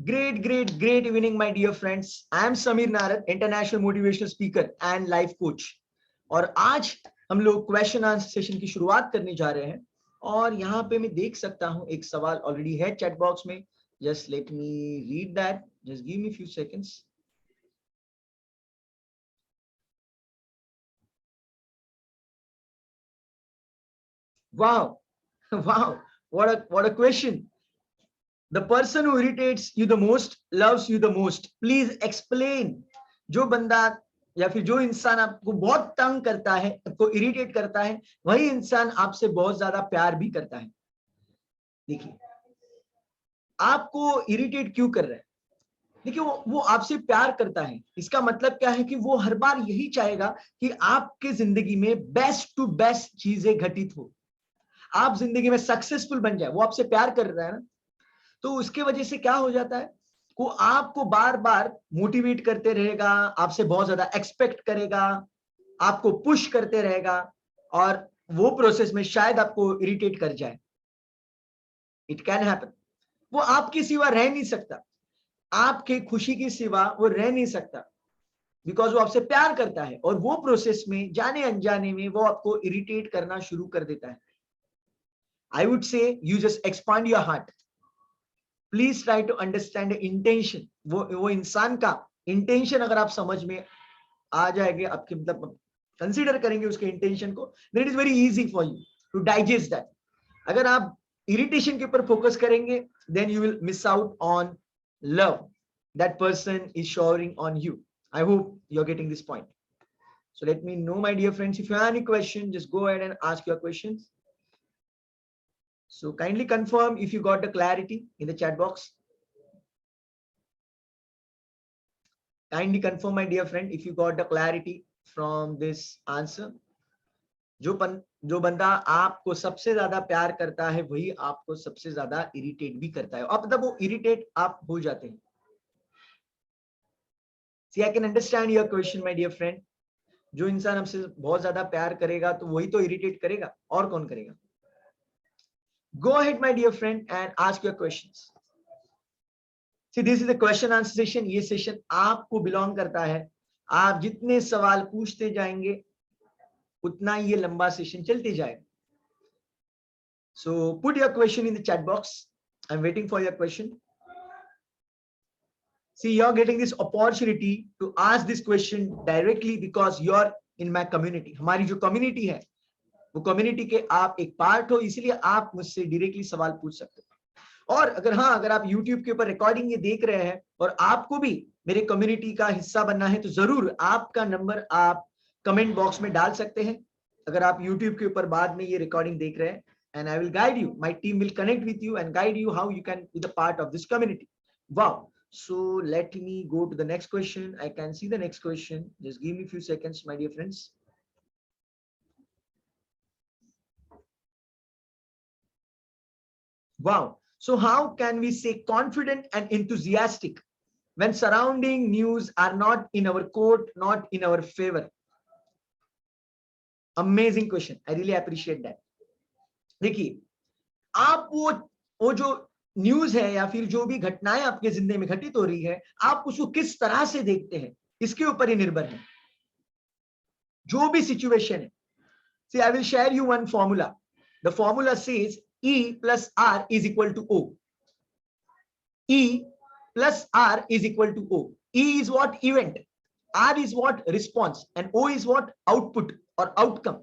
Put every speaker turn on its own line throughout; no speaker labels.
Great evening, my dear friends. I am Samir Narad, international motivational speaker and life coach. और आज हम लोग question answer session की शुरुआत करने जा रहे हैं और यहाँ पे मैं देख सकता हूँ एक सवाल ऑलरेडी है चैट बॉक्स में. Just let me read that. Just give me few seconds. Wow, wow, what a question. The person who irritates you the most loves you the most. Please explain. जो बंदा या फिर जो इंसान आपको बहुत तंग करता है, आपको इरिटेट करता है, वही इंसान आपसे बहुत ज्यादा प्यार भी करता है. देखिए, आपको इरिटेट क्यों कर रहा है? देखिए, वो आपसे प्यार करता है. इसका मतलब क्या है कि वो हर बार यही चाहेगा कि आपके जिंदगी में बेस्ट टू बेस्ट चीजें घटित हो, आप जिंदगी में सक्सेसफुल बन जाए. वो आपसे प्यार कर रहा है ना, तो उसके वजह से क्या हो जाता है, वो आपको बार बार मोटिवेट करते रहेगा, आपसे बहुत ज्यादा एक्सपेक्ट करेगा, आपको पुश करते रहेगा और वो प्रोसेस में शायद आपको इरिटेट कर जाए. It can happen. वो आपके सिवा रह नहीं सकता, आपके खुशी के सिवा वो रह नहीं सकता, बिकॉज वो आपसे प्यार करता है और वो प्रोसेस में जाने अनजाने में वो आपको इरिटेट करना शुरू कर देता है. I would say you just expand your heart. Please try to understand intention. वो इंसान का इंटेंशन अगर आप समझ में आ जाएंगे, आपके मतलब कंसीडर करेंगे उसके इंटेंशन को, then it is very easy for you to digest that. अगर आप इरिटेशन के ऊपर फोकस करेंगे, then you will miss out on love that person is showering on you. I hope you are getting this point. So let me know, my dear friends, if you have any question, just go ahead and ask your questions. So kindly confirm if you got the clarity in the chat box. Kindly confirm, my dear friend, if you got the clarity from this answer. जो बंदा आपको सबसे ज्यादा प्यार करता है वही आपको सबसे ज्यादा इरिटेट भी करता है. अब तब वो इरिटेट आप हो जाते हैं. See, I can understand your question, my dear friend. जो इंसान हमसे बहुत ज्यादा प्यार करेगा तो वही तो इरिटेट करेगा, और कौन करेगा. Go ahead, my dear friend, and ask your questions. See, this is the question answer session. ये सेशन आपको बिलोंग करता है. आप जितने सवाल पूछते जाएंगे उतना ये लंबा सेशन चलते जाएगा. So put your question in the chat box. I'm waiting for your question. See, you're getting this opportunity to ask this question directly because you're in my community. हमारी जो community है, वो कम्युनिटी के आप एक part हो, इसलिए आप मुझसे डायरेक्टली सवाल पूछ सकते हो. और अगर आप YouTube के ऊपर रिकॉर्डिंग ये देख रहे हैं और आपको भी मेरे कम्युनिटी का हिस्सा बनना है, तो जरूर आपका नंबर आप कमेंट बॉक्स में डाल सकते हैं. अगर आप YouTube के ऊपर बाद में ये रिकॉर्डिंग देख रहे हैं, and I will guide you. My team will connect with you and guide you how you can be the part of this community. Wow. So let me go to the next question. I can see the next question. Just give me a few seconds, my dear friends. Wow. So how can we say confident and enthusiastic when surrounding news are not in our court, not in our favor? Amazing question. I really appreciate that. देखिए, आप वो जो news है या फिर जो भी घटनाएं आपके जिंदगी में घटित हो रही है, आप उसको किस तरह से देखते हैं, इसके ऊपर ही निर्भर है. जो भी सिचुएशन है. See, I will share you one formula. The formula says E plus R is equal to O. E plus R is equal to O. E is what? Event. R is what? Response. And O is what? Output or outcome.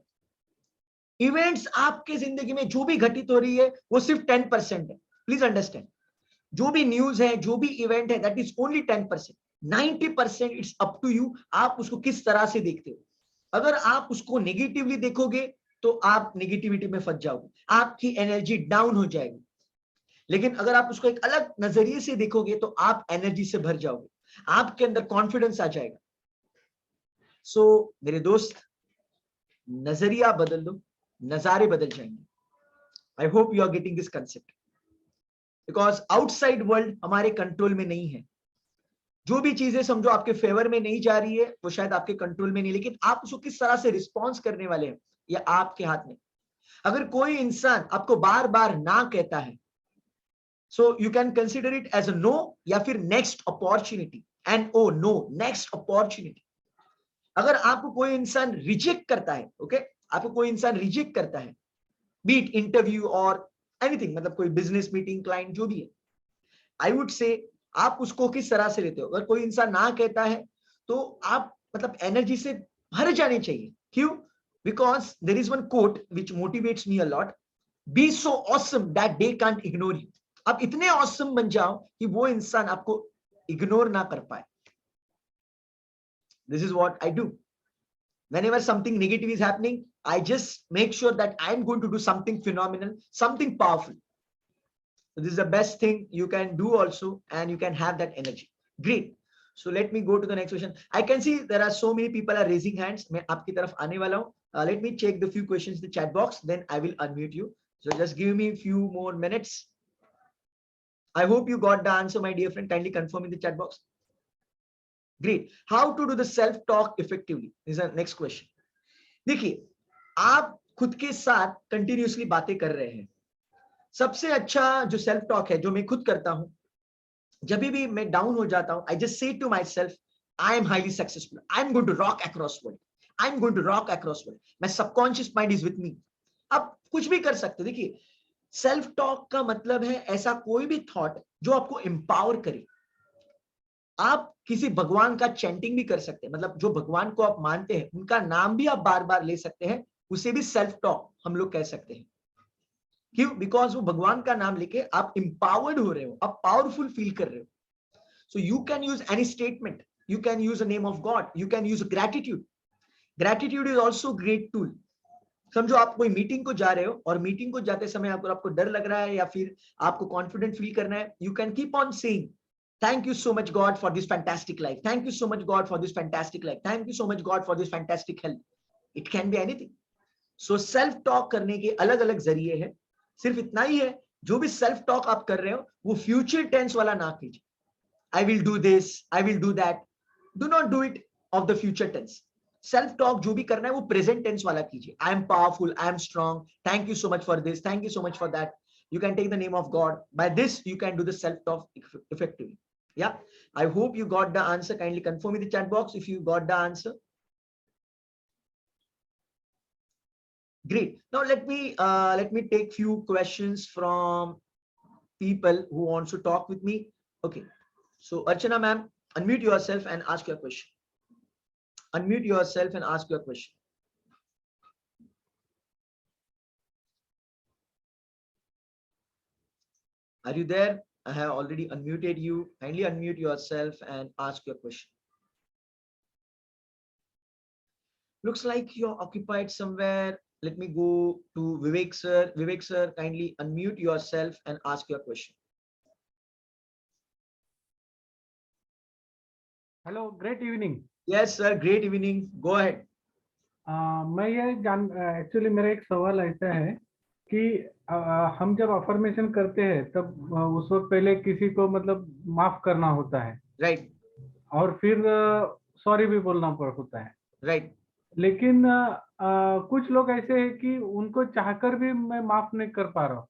Events आपके जिंदगी में जो भी घटित हो रही है वो सिर्फ 10% है. Please understand. जो भी न्यूज है, जो भी इवेंट है, that is only 10%. 90% it's up to you. आप उसको किस तरह से देखते हो. अगर आप उसको नेगेटिवली देखोगे तो आप नेगेटिविटी में फंस जाओगे, आपकी एनर्जी डाउन हो जाएगी. लेकिन अगर आप उसको एक अलग नजरिए से देखोगे तो आप एनर्जी से भर जाओगे, आपके अंदर कॉन्फिडेंस आ जाएगा. सो मेरे दोस्त, नजरिया बदल दो, नजारे बदल जाएंगे. I hope you are getting this concept. Because outside world हमारे कंट्रोल में नहीं है. जो भी चीजें समझो आपके फेवर में नहीं जा रही है, वो शायद आपके कंट्रोल में नहीं, लेकिन आप उसको किस तरह से रिस्पॉन्स करने वाले हैं ये आपके हाथ में. अगर कोई इंसान आपको बार बार ना कहता है, So you can consider it as a no या फिर next opportunity. And oh no, next opportunity. अगर आपको कोई इंसान रिजेक्ट करता है, ओके, आपको कोई इंसान रिजेक्ट करता है, बीट इंटरव्यू और एनीथिंग, मतलब कोई बिजनेस मीटिंग, क्लाइंट, जो भी है, आई वुड से आप उसको किस तरह से लेते हो? अगर कोई इंसान ना कहता है तो आप मतलब एनर्जी से भर जाने चाहिए. क्यों? Because there is one quote which motivates me a lot, be so awesome that they can't ignore you. आप इतने ऑसम बन जाओ कि वो इंसान आपको इग्नोर ना कर पाए. This is what I do. Whenever something negative is happening, I just make sure that I'm going to do something phenomenal, something powerful. So this is the best thing you can do also, and you can have that energy. Great. So let me go to the next question. I can see there are so many people are raising hands. मैं आपकी तरफ आने वाला हूँ. Let me check the few questions in the chat box, then I will unmute you. So just give me a few more minutes. I hope you got the answer, my dear friend. Kindly confirm in the chat box. Great. How to do the self talk effectively is the next question. देखिए, आप खुद के साथ continuously बातें कर रहे हैं. सबसे अच्छा जो सेल्फ टॉक है, जो मैं खुद करता हूं, जब भी मैं डाउन हो जाता हूं, I just say to myself, I am highly successful, I am going to rock across world, I am going to rock across world. My subconscious mind is with me. आप कुछ भी कर सकते. देखिए, self talk का मतलब है ऐसा कोई भी थॉट जो आपको एम्पावर करे. आप किसी भगवान का चैंटिंग भी कर सकते हैं, मतलब जो भगवान को आप मानते हैं उनका नाम भी आप बार बार ले सकते हैं, उसे भी सेल्फ टॉक हम लोग कह सकते हैं. क्यों? बिकॉज वो भगवान का नाम लेके आप एम्पावर्ड हो रहे हो, आप पावरफुल फील कर रहे हो. So you can use any statement, you can use the name of God, you can use gratitude. Gratitude is also great tool. समझो आप कोई मीटिंग को जा रहे हो और मीटिंग को जाते समय आपको डर लग रहा है या फिर आपको कॉन्फिडेंट फील करना है, you can keep on saying, thank you so much God for this fantastic life, thank you so much God for this fantastic life, thank you so much God for this fantastic health. It can be anything. So self talk करने के अलग अलग जरिए हैं. सिर्फ इतना ही है, जो भी सेल्फ टॉक आप कर रहे हो वो फ्यूचर टेंस वाला ना कीजिए. I will do this, I will do that. Do not do it of the future tense. Self talk जो भी करना है वो प्रेजेंट टेंस वाला कीजिए. I am powerful, I am strong, thank you so much for this, thank you so much for that. You can take the name of God. By this you can do the self talk effectively. Yeah, I hope you got the answer. Kindly confirm in the chat box if you got the answer. Great. Now let me take few questions from people who wants to talk with me. Okay, so Archana ma'am, unmute yourself and ask your question. Unmute yourself and ask your question. Are you there? I have already unmuted you. Kindly unmute yourself and ask your question. Looks like you're occupied somewhere. Let me go to Vivek sir. Vivek sir, kindly unmute yourself and ask your question.
Hello, great evening.
Yes sir, great evening. Go ahead.
मैं ये actually मेरा एक सवाल ऐसा है कि हम जब अफर्मेशन करते हैं तब उस वक्त पहले किसी को मतलब माफ करना होता है,
राइट,
और फिर सॉरी भी बोलना होता है,
राइट.
लेकिन कुछ लोग ऐसे हैं कि उनको चाहकर भी मैं माफ नहीं कर पा रहा हूँ.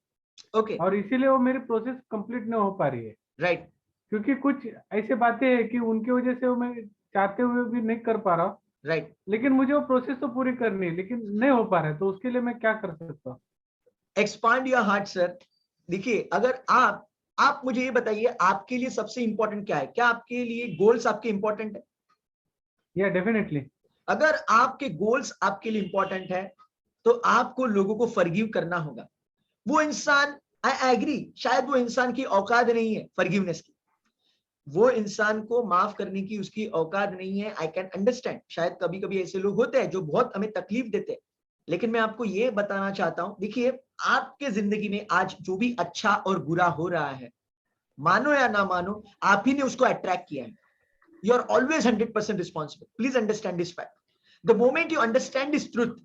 ओके,
और इसीलिए वो मेरी प्रोसेस कंप्लीट नहीं हो पा रही है.
राइट,
क्योंकि कुछ ऐसे बातें हैं कि उनकी वजह से वो मैं चाहते हुए भी नहीं कर पा रहा हूँ,
राइट.
लेकिन मुझे वो प्रोसेस तो पूरी करनी है, लेकिन नहीं हो पा रहा है. तो उसके लिए मैं क्या कर सकता हूँ?
Expand your heart sir. देखिए, अगर आप मुझे ये बताइए, आपके लिए सबसे इंपॉर्टेंट क्या है? क्या आपके लिए गोल्स आपके इंपॉर्टेंट है?
या डेफिनेटली.
अगर आपके गोल्स आपके लिए इंपॉर्टेंट है तो आपको लोगों को फॉरगिव करना होगा. वो इंसान, आई एग्री, शायद वो इंसान की औकात नहीं है फॉरगिवनेस की, वो इंसान को माफ करने की उसकी औकात नहीं है. I can understand. शायद कभी कभी ऐसे लोग होते हैं जो बहुत हमें तकलीफ देते हैं, लेकिन मैं आपको ये बताना चाहता हूं, देखिए, आपके जिंदगी में आज जो भी अच्छा और बुरा हो रहा है, मानो या ना मानो, आप ही ने उसको अट्रैक्ट किया है. You are always 100% responsible. Please understand this fact. The moment you understand this truth,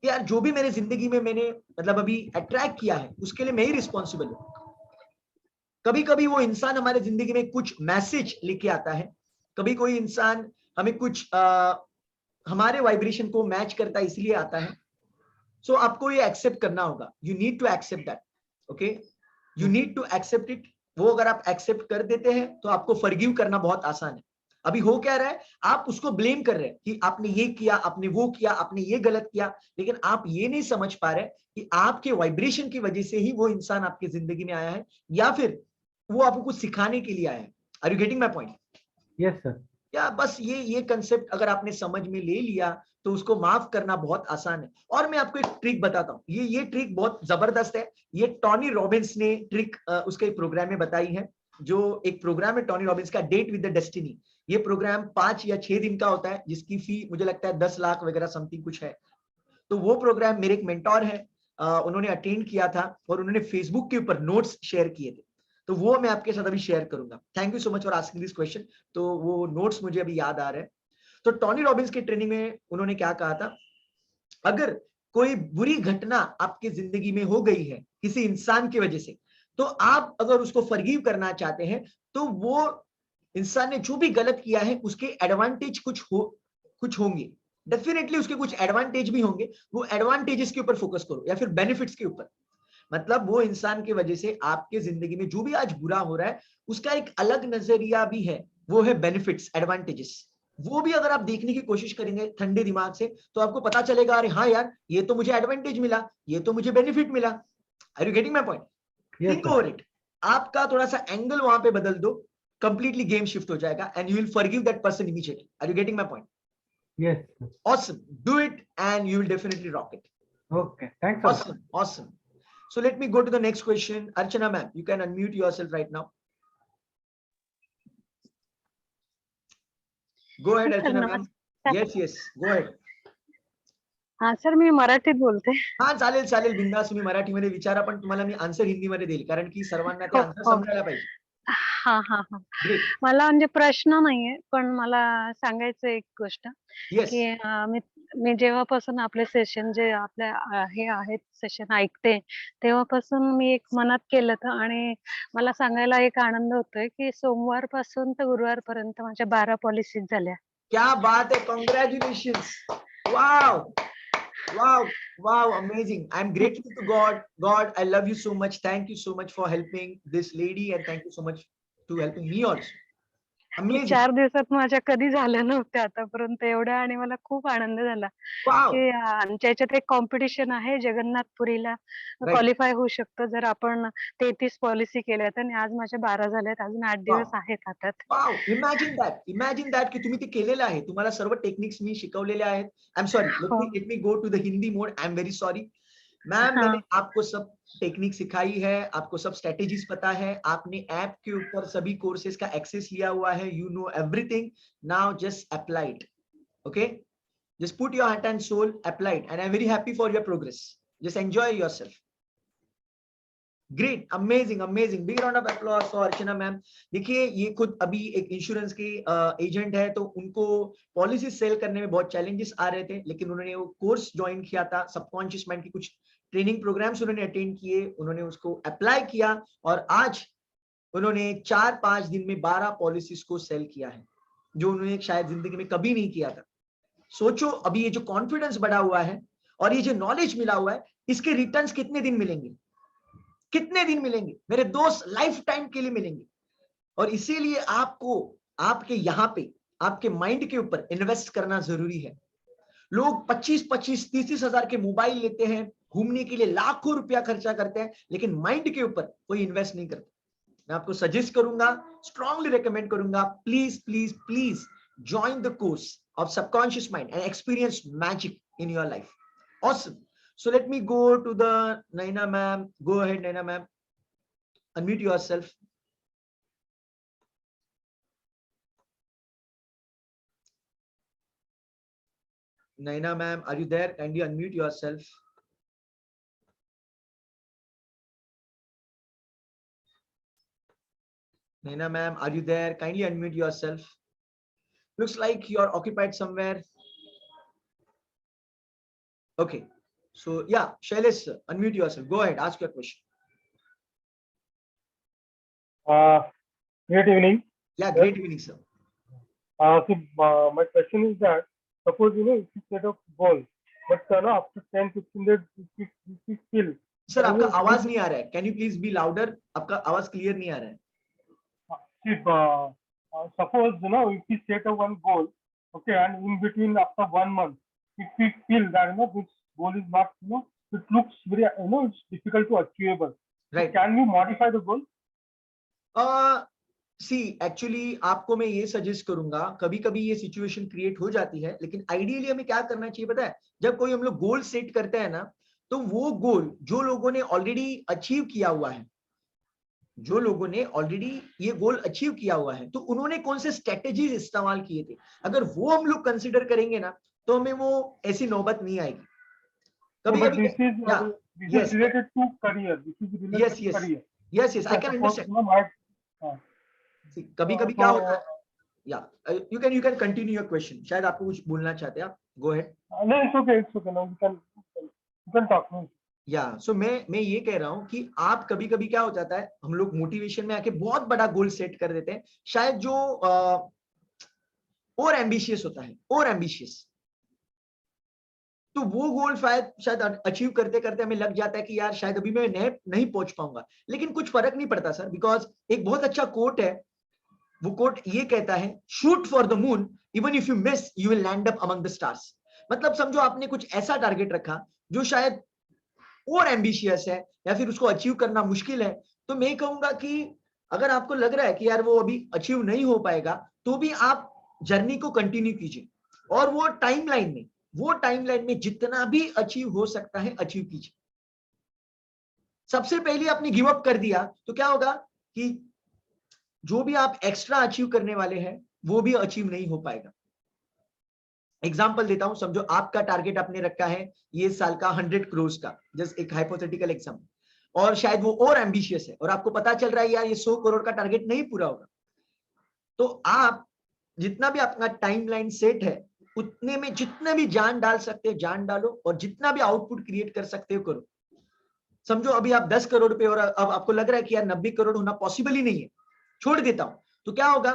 यार जो भी मेरे जिंदगी में मैंने मतलब अभी अट्रैक्ट किया है उसके लिए मैं ही रिस्पॉन्सिबल हूं. कभी कभी वो इंसान हमारे जिंदगी में कुछ मैसेज लेके आता है, कभी कोई इंसान हमें कुछ हमारे वाइब्रेशन को मैच करता है इसलिए आता है. सो आपको ये एक्सेप्ट करना होगा. You need to accept that. Okay, you need to accept it. वो अगर आप एक्सेप्ट कर देते हैं तो आपको फॉरगिव करना बहुत आसान है। अभी हो क्या रहा है, आप उसको ब्लेम कर रहे हैं कि आपने ये किया, आपने वो किया, आपने ये गलत किया, लेकिन आप ये नहीं समझ पा रहे कि आपके वाइब्रेशन की वजह से ही वो इंसान आपकी जिंदगी में आया है, या फिर वो आपको कुछ सिखाने के लिए आया है। Are you getting my point?
Yes sir.
या बस ये कंसेप्ट अगर आपने समझ में ले लिया तो उसको माफ करना बहुत आसान है। और मैं आपको एक ट्रिक बताता हूँ, ये ट्रिक बहुत जबरदस्त है। ये टोनी रॉबिन्स ने ट्रिक उसके प्रोग्राम में बताई है। जो एक प्रोग्राम है टोनी रॉबिन्स का, डेट विद द डेस्टिनी। ये प्रोग्राम 5 या 6 दिन का होता है, जिसकी फी मुझे लगता है 10 लाख वगैरह समथिंग कुछ है। तो वो प्रोग्राम मेरे एक मेंटोर है, उन्होंने अटेंड किया था और उन्होंने फेसबुक के ऊपर नोट्स शेयर किए थे। तो वो मैं आपके साथ अभी शेयर करूंगा। Thank you so much for asking this question. तो वो नोट्स मुझे अभी याद आ रहे हैं। तो टोनी रॉबिन्स की ट्रेनिंग में उन्होंने क्या कहा था, अगर कोई बुरी घटना आपकी जिंदगी में हो गई है किसी इंसान की वजह से, तो आप अगर उसको फॉरगिव करना चाहते हैं, तो वो इंसान ने जो भी गलत किया है उसके एडवांटेज कुछ होंगे, डेफिनेटली उसके कुछ एडवांटेज भी होंगे। वो एडवांटेजेस के ऊपर फोकस करो या फिर बेनिफिट्स के ऊपर। मतलब वो इंसान की वजह से आपके जिंदगी में जो भी आज बुरा हो रहा है, उसका एक अलग नजरिया भी है, वो है बेनिफिट्स, एडवांटेजेस। वो भी अगर आप देखने की कोशिश करेंगे ठंडे दिमाग से, तो आपको पता चलेगा, अरे हाँ यार, ये तो मुझे एडवांटेज मिला, ये तो मुझे बेनिफिट मिला। Are you getting my point?
Yes
think
sir.
Over it. आपका थोड़ा सा एंगल वहां पे बदल दो, कंप्लीटली गेम शिफ्ट हो जाएगा and you will forgive that person immediately. Are you getting my point?
Yes.
Awesome. Do it and you will definitely rock it.
Okay, thanks a lot.
Awesome. Awesome. So let me go to the next question. Archana ma'am, you can unmute yourself right now. Go ahead,
sir
Archana ma'am.
नमस्कार.
Yes, yes. Go ahead.
हा sir, मी मराठीत बोलते.
हा चालेल चालेल, बिंदास तुम्ही मराठीमध्ये विचारा, पण तुम्हाला मी आन्सर हिंदीमध्ये देईल, कारण की सर्वांना ते
हो
आन्सर
हो.
समजायला पाहिजे.
हा हा हा.
ग्रेट.
मला म्हणजे प्रश्न नाहीये, पण मला सांगायचं एक गोष्ट,
येस.
की मी मी जेव्हापासून आपले सेशन जे आपल्या हे आहेत सेशन ऐकते, तेव्हापासून मी एक मनात केलं होतं आणि मला सांगायला एक आनंद होतोय, की सोमवारपासून तर गुरुवारपर्यंत माझ्या 12 पॉलिसीज झाल्या.
क्या बात है, congratulations. Wow wow, wow, amazing. I'm grateful to God. God, I love you so much. Thank you so much for helping this lady, and thank you so much to helping me also.
की
Amazing.
4 दिवसात माझ्या कधी झाल्या नव्हत्या आतापर्यंत एवढ्या आणि मला खूप आनंद झाला,
Wow.
की आमच्या ह्याच्यात एक कॉम्पिटिशन आहे जगन्नाथपुरीला
Right.
क्वालिफाय होऊ शकतं जर आपण 33 पॉलिसी केल्या तर. आणि आज माझ्या 12 झाल्यात, अजून 8 दिवस
Wow.
आहेत हातात.
वाव, इमॅजिन दॅट, इमॅजिन दॅट की तुम्ही ते केलेलं आहे, तुम्हाला सर्व टेक्निक्स मी शिकवलेले आहेत. आई एम सॉरी,
हो.
Let me go to the Hindi mode. I am very sorry ma'am, मैंने
हाँ.
आपको सब टेक्निक सिखाई है, आपको सब स्ट्रेटेजीज पता है, आपने ऐप के ऊपर सभी कोर्सेज का एक्सेस लिया हुआ है, you know everything. Now just apply it. Okay, just put your heart and soul, apply it, and I am very happy for your progress. Just enjoy yourself. Great, amazing amazing, big round of applause for Archana ma'am. देखिए, ये खुद अभी एक insurance के agent है, तो उनको policy cell करने में बहुत चैलेंजेस आ रहे थे, लेकिन उन्होंने वो कोर्स ज्वाइन किया था, सबकॉन्शियस माइंड की कुछ ट्रेनिंग प्रोग्राम्स उन्होंने अटेंड किए, उन्होंने उसको अप्लाई किया और आज उन्होंने 4-5 दिन में 12 पॉलिसीज को सेल किया है, जो उन्होंने शायद जिंदगी में कभी नहीं किया था. सोचो, अभी ये जो कॉन्फिडेंस बढ़ा हुआ है और ये जो नॉलेज मिला हुआ है, इसके रिटर्न्स कितने दिन मिलेंगे? कितने दिन मिलेंगे मेरे दोस्त? लाइफ टाइम के लिए मिलेंगे. और इसीलिए आपको आपके यहाँ पे आपके माइंड के ऊपर इन्वेस्ट करना जरूरी है. लोग 25-25, 30 हजार के मोबाइल लेते हैं, घूमने के लिए लाखों रुपया खर्चा करते हैं, लेकिन माइंड के ऊपर कोई इन्वेस्ट नहीं करता. मैं आपको सजेस्ट करूंगा, स्ट्रांगली रिकमेंड करूंगा, please please please join the course of subconscious mind and experience magic in your life. Awesome. So let me go to the Naina ma'am. Go ahead, Naina ma'am. Unmute yourself. Naina ma'am, are you there? Kindly unmute yourself. Naina ma'am, are you there? Kindly unmute yourself. Looks like you are occupied somewhere. Okay. So yeah, Shailesh, unmute yourself. Go ahead, ask your question.
Great evening.
Yeah, great evening, sir.
My question is that suppose if you set up goal, but after 10-15 days we feel
sir आपका आवाज नहीं आ रहा है, can you please be louder, आपका आवाज clear नहीं आ रहा है।
Suppose, if we set a one goal, okay, and in between after 1 month, if we feel that, this goal is not, it looks very, it's difficult to achievable.
Right.
So can we modify the goal?
See actually आपको मैं ये suggest करूंगा, कभी कभी ये situation create हो जाती है, लेकिन आइडियली हमें क्या करना चाहिए पता है, जब कोई हम लोग गोल सेट करते हैं ना, तो वो गोल जो लोगों ने ऑलरेडी अचीव किया हुआ है, जो लोगों ने ऑलरेडी ये गोल अचीव किया हुआ है, तो उन्होंने कौन से स्ट्रेटेजीज इस्तेमाल किए थे, अगर वो हम लोग कंसिडर करेंगे ना, तो हमें वो ऐसी नौबत नहीं आएगी। कभी
But
कभी
this is related to career. This is related to career.
yes I can understand. कभी कभी क्या होता है, या you can continue your question, शायद आपको कुछ बोलना चाहते हैं आप, go ahead.
No, it's okay. Now you can talk.
सो मैं ये कह रहा हूं कि आप कभी कभी क्या हो जाता है, हम लोग मोटिवेशन में आके बहुत बड़ा गोल सेट कर देते हैं, शायद जो और एम्बिशियस होता है, और एम्बिशियस, तो वो गोल शायद अचीव करते करते हमें लग जाता है कि यार शायद अभी मैं नहीं पहुंच पाऊंगा, लेकिन कुछ फर्क नहीं पड़ता सर, बिकॉज एक बहुत अच्छा कोट है, वो कोट ये कहता है, shoot for the moon, even if you miss you will land up among the stars. मतलब समझो आपने कुछ ऐसा टारगेट रखा जो शायद और एम्बिशियस है, या फिर उसको अचीव करना मुश्किल है, तो मैं कहूंगा कि अगर आपको लग रहा है कि यार वो अभी अचीव नहीं हो पाएगा, तो भी आप जर्नी को कंटिन्यू कीजिए, और वो टाइमलाइन में जितना भी अचीव हो सकता है अचीव कीजिए। सबसे पहले आपने गिव अप कर दिया तो क्या होगा कि जो भी आप एक्स्ट्रा अचीव करने वाले हैं वो भी अचीव नहीं हो पाएगा। एग्जाम्पल देता हूं, समझो आपका टारगेट आपने रखा है ये साल का 100 करोड़ का, जस्ट एक हाइपोथेटिकल एग्जाम्पल, और शायद वो और एम्बिशियस है, और आपको पता चल रहा है यार ये 100 करोड़ का टारगेट नहीं पूरा होगा, तो आप जितना भी आपका टाइमलाइन सेट है उतने में जितने भी जान डाल सकते हो जान डालो, और जितना भी आउटपुट क्रिएट कर सकते हो करो। समझो अभी आप 10 करोड़ पे, और अब आपको लग रहा है कि यार 90 करोड़ होना पॉसिबल ही नहीं है, छोड़ देता हूं, तो क्या होगा,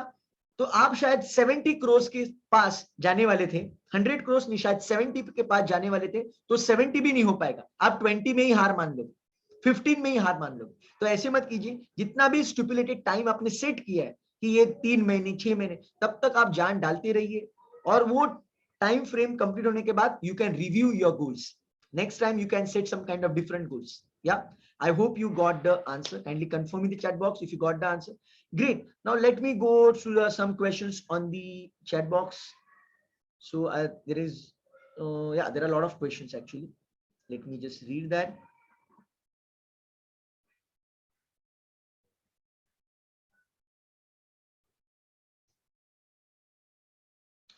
तो आप शायद 70 करोड़ के पास जाने वाले थे, 100 करोड़ नहीं, शायद 70 के पास जाने वाले थे, तो 70 भी नहीं हो पाएगा, आप 20 में ही हार मान लो, 15 में ही हार मान लो। तो ऐसे मत कीजिए, जितना भी स्टिपुलेटेड टाइम आपने सेट किया है कि ये 3 महीने 6 महीने, तब तक आप जान डालते रहिए, और वो टाइम फ्रेम कंप्लीट होने के बाद you can review your goals, next time you can set some kind of different goals. Yeah, I hope you got the answer. Kindly confirm in the chat box if you got the answer. Great. Now let me go through some questions on the chat box. So there is, there are a lot of questions actually. Let me just read that.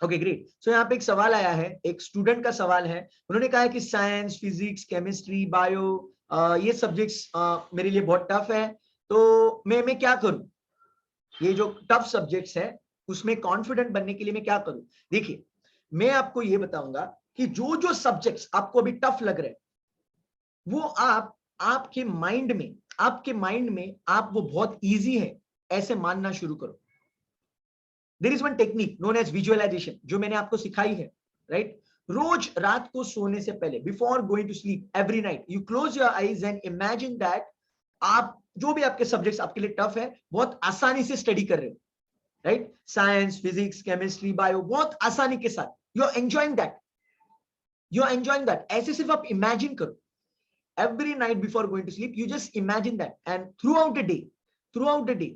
Okay great. So यहाँ पे एक सवाल आया है, एक student का सवाल है, उन्होंने कहा है कि साइंस, फिजिक्स, केमिस्ट्री, बायो, ये सब्जेक्ट्स मेरे लिए बहुत टफ है, तो मैं क्या करूं, ये जो टफ सब्जेक्ट्स है उसमें कॉन्फिडेंट बनने के लिए मैं क्या करूं। देखिए मैं आपको ये बताऊंगा कि जो जो सब्जेक्ट्स आपको अभी टफ लग रहे हैं वो आपके माइंड में आप वो बहुत इजी है ऐसे मानना शुरू करो। There is one technique known as visualization जो मैंने आपको सिखाई है, राइट? रोज रात को सोने से पहले, before going to sleep, every night you close your eyes and imagine that आप जो भी आपके सब्जेक्ट्स आपके लिए टफ है बहुत आसानी से स्टडी कर रहे हो, right? Science, physics, chemistry, bio, बहुत आसानी के साथ यू आर एंजॉयिंग दैट, ऐसे सिर्फ आप इमेजिन करो। Every night before going to sleep you just imagine that, and throughout the day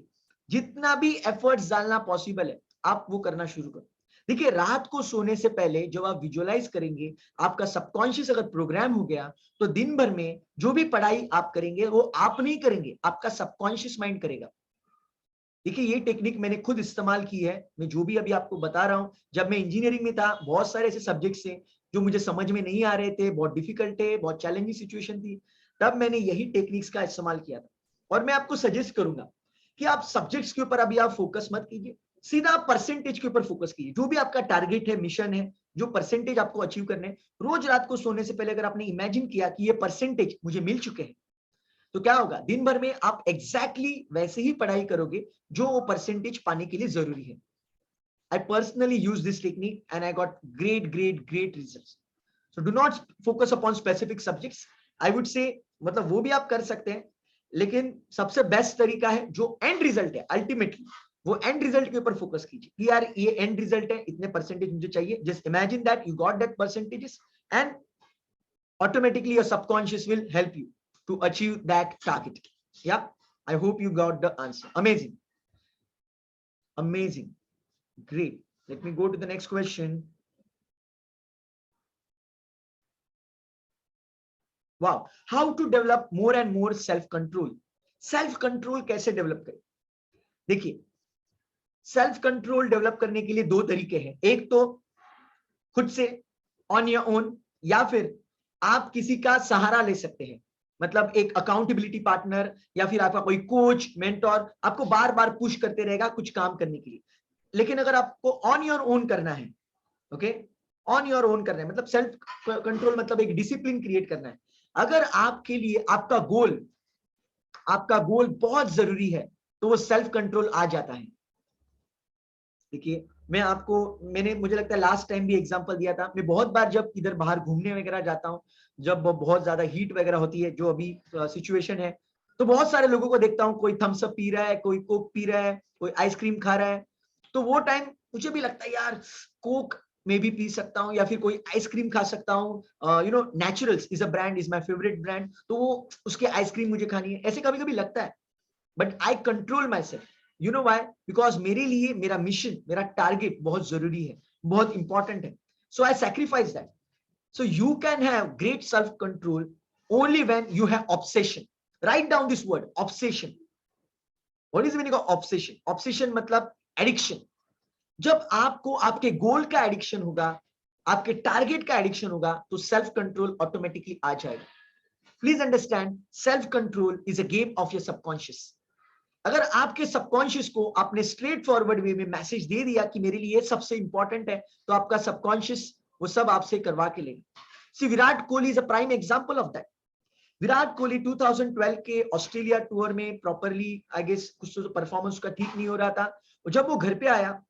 जितना भी एफर्ट्स डालना पॉसिबल है आप वो करना शुरू करो। देखिए रात को सोने से पहले जब आप विजुअलाइज करेंगे, आपका सबकॉन्शियस अगर प्रोग्राम हो गया, तो दिन भर में जो भी पढ़ाई आप करेंगे वो आप नहीं करेंगे, आपका सबकॉन्शियस माइंड करेगा। देखिए ये टेक्निक मैंने खुद इस्तेमाल की है, मैं जो भी अभी आपको बता रहा हूं, जब मैं इंजीनियरिंग में था बहुत सारे ऐसे सब्जेक्ट्स थे जो मुझे समझ में नहीं आ रहे थे, बहुत डिफिकल्ट थे, बहुत चैलेंजिंग सिचुएशन थी, तब मैंने यही टेक्निक्स का इस्तेमाल किया था। और मैं आपको सजेस्ट करूंगा कि आप सब्जेक्ट्स के ऊपर अभी आप फोकस मत कीजिए, सीधा परसेंटेज के ऊपर फोकस कीजिए। जो भी आपका टारगेट है, मिशन है, जो परसेंटेज आपको अचीव करने, रोज रात को सोने से पहले अगर आपने इमेजिन किया कि ये परसेंटेज मुझे मिल चुके हैं, तो क्या होगा, दिन भर में आप एग्जैक्टली वैसे ही पढ़ाई करोगे जो वो परसेंटेज पाने के लिए जरूरी है। I personally use this technique and I got great results. So do not focus upon specific subjects. I would say मतलब वो भी आप कर सकते हैं, लेकिन सबसे बेस्ट तरीका है जो एंड रिजल्ट है, अल्टीमेटली वो एंड रिजल्ट के ऊपर फोकस कीजिए कि यार ये एंड रिजल्ट है, इतने परसेंटेज मुझे चाहिए. Just imagine that you got that percentages and automatically your subconscious will help you to achieve that target. Yeah, I hope you got the answer. Amazing, amazing, great. Let me go to the next question. Wow, how to develop more and more self control. Self control कैसे develop करें? देखिए, self control develop करने के लिए दो तरीके हैं. एक तो खुद से ऑन योर ओन, या फिर आप किसी का सहारा ले सकते हैं. मतलब एक अकाउंटेबिलिटी पार्टनर या फिर आपका कोई कोच, मेंटोर आपको बार बार पुश करते रहेगा कुछ काम करने के लिए. लेकिन अगर आपको ऑन योर ओन करना है, ओके, ऑन योर ओन करना है, मतलब सेल्फ कंट्रोल मतलब एक डिसिप्लिन क्रिएट करना है. अगर आपके लिए आपका गोल बहुत जरूरी है तो वो सेल्फ कंट्रोल आ जाता है. देखिए, मुझे लगता है लास्ट टाइम भी एग्जांपल दिया था. मैं बहुत बार जब इधर बाहर घूमने वगैरह जाता हूँ, जब बहुत ज्यादा हीट वगैरह होती है, जो अभी सिचुएशन है, तो बहुत सारे लोगों को देखता हूँ, कोई थम्स अप पी रहा है, कोई कोक पी रहा है, कोई आइसक्रीम खा रहा है. तो वो टाइम मुझे भी लगता है यार कोक में भी पी सकता हूँ या फिर कोई आइसक्रीम खा सकता हूँ. Naturals is a brand, is my favourite brand, तो वो उसके आइसक्रीम मुझे खानी है, ऐसे कभी कभी लगता है. But I control my self. You know why? Because मेरे लिए मेरा मिशन, मेरा टारगेट बहुत जरूरी है, बहुत इंपॉर्टेंट है. So I sacrifice that. So you can have great self-control only when you have obsession. Write down this word, obsession. What is the meaning of obsession? Obsession मतलब addiction. जब आपको आपके गोल का एडिक्शन होगा, आपके टारगेट का addiction होगा, तो सेल्फ कंट्रोल ऑटोमेटिकली आ जाएगा. Please understand, self control is a game of your subconscious. अगर आपके सबकॉन्शियस को आपने स्ट्रेट फॉरवर्ड वे में मैसेज दे दिया कि मेरे लिए सबसे इंपॉर्टेंट है, तो आपका सबकॉन्शियस वो सब आपसे करवा के लेगा. See Virat Kohli is a prime example of that. Virat Kohli 2012 के ऑस्ट्रेलिया टूर में प्रॉपरली आई गेस कुछ तो परफॉर्मेंस का ठीक नहीं हो रहा था, और जब वो घर पे आया,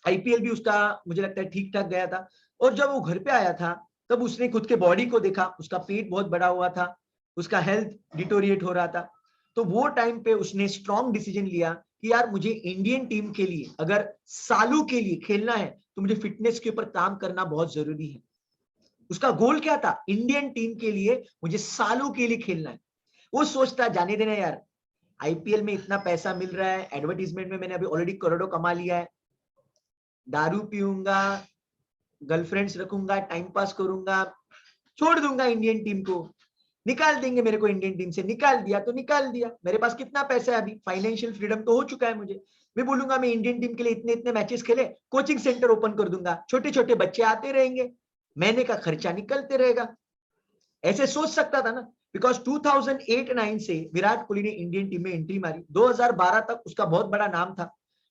आईपीएल भी उसका मुझे लगता है ठीक ठाक गया था, और जब वो घर पे आया था तब उसने खुद के बॉडी को देखा, उसका पेट बहुत बड़ा हुआ था, उसका हेल्थ डिटोरिएट हो रहा था. तो वो टाइम पे उसने स्ट्रॉन्ग डिसीजन लिया कि यार मुझे इंडियन टीम के लिए अगर सालों के लिए खेलना है तो मुझे फिटनेस के ऊपर काम करना बहुत जरूरी है. उसका गोल क्या था? इंडियन टीम के लिए मुझे सालों के लिए खेलना है. वो सोचता जाने देना यार, आईपीएल में इतना पैसा मिल रहा है, एडवर्टीजमेंट में मैंने अभी ऑलरेडी करोड़ों कमा लिया है, दारू पीऊंगा, गर्लफ्रेंड्स रखूंगा, टाइम पास करूंगा, छोड़ दूंगा इंडियन टीम को, निकाल देंगे मेरे को इंडियन टीम से. निकाल दिया तो निकाल दिया, मेरे पास कितना पैसा है, अभी फाइनेंशियल फ्रीडम तो हो चुका है मुझे. मैं बोलूंगा मैं इंडियन टीम के लिए इतने इतने मैचेस खेले, कोचिंग सेंटर ओपन कर दूंगा, छोटे छोटे बच्चे आते रहेंगे, महीने का खर्चा निकलते रहेगा. ऐसे सोच सकता था ना, बिकॉज 2008-9 से विराट कोहली ने इंडियन टीम में एंट्री मारी. 2012 तक उसका बहुत बड़ा नाम था,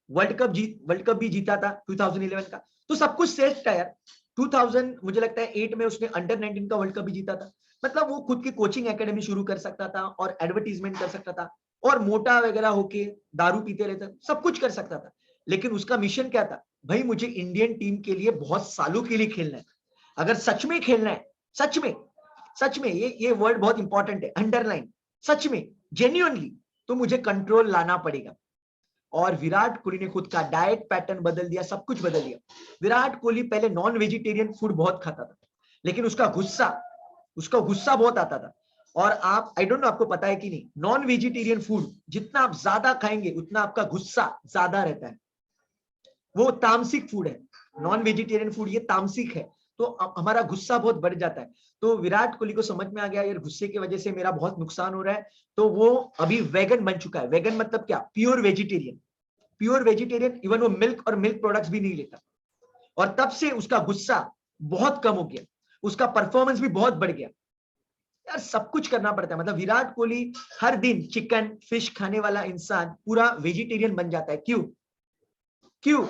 वर्ल्ड कप भी जीता था 2011 का, तो सब कुछ सेट था यार. 2000 मुझे लगता है 8 में उसने अंडर 19 का वर्ल्ड कप भी जीता था. मतलब वो खुद की कोचिंग एकेडमी शुरू कर सकता था और एडवर्टीजमेंट कर सकता था और मोटा वगैरह होके दारू पीते रहता, सब कुछ कर सकता था. लेकिन उसका मिशन क्या था? भाई मुझे इंडियन टीम के लिए बहुत सालों के लिए खेलना है. अगर सच में खेलना है, सच में ये वर्ड बहुत इंपॉर्टेंट है, अंडरलाइन, सच में जेन्युइनली, तो मुझे कंट्रोल लाना पड़ेगा. और विराट कोहली ने खुद का डाइट पैटर्न बदल दिया, सब कुछ बदल दिया. विराट कोहली पहले नॉन वेजिटेरियन फूड बहुत खाता था, लेकिन उसका गुस्सा बहुत आता था. और आप, आई डोंट नो आपको पता है कि नहीं, नॉन वेजिटेरियन फूड जितना आप ज्यादा खाएंगे उतना आपका गुस्सा ज्यादा रहता है. वो तामसिक फूड है, नॉन वेजिटेरियन फूड ये तामसिक है, तो हमारा गुस्सा बहुत बढ़ जाता है. तो विराट कोहली को समझ में आ गया यार गुस्से की वजह से मेरा बहुत नुकसान हो रहा है, तो वो अभी वेगन बन चुका है. वेगन मतलब क्या? Pure vegetarian. इवन वो मिल्क और मिल्क प्रोडक्ट्स भी नहीं लेता. और तब से उसका गुस्सा बहुत कम हो गया, उसका परफॉर्मेंस भी बहुत बढ़ गया. यार सब कुछ करना पड़ता है. मतलब विराट कोहली हर दिन चिकन फिश खाने वाला इंसान पूरा वेजिटेरियन बन जाता है. क्यों?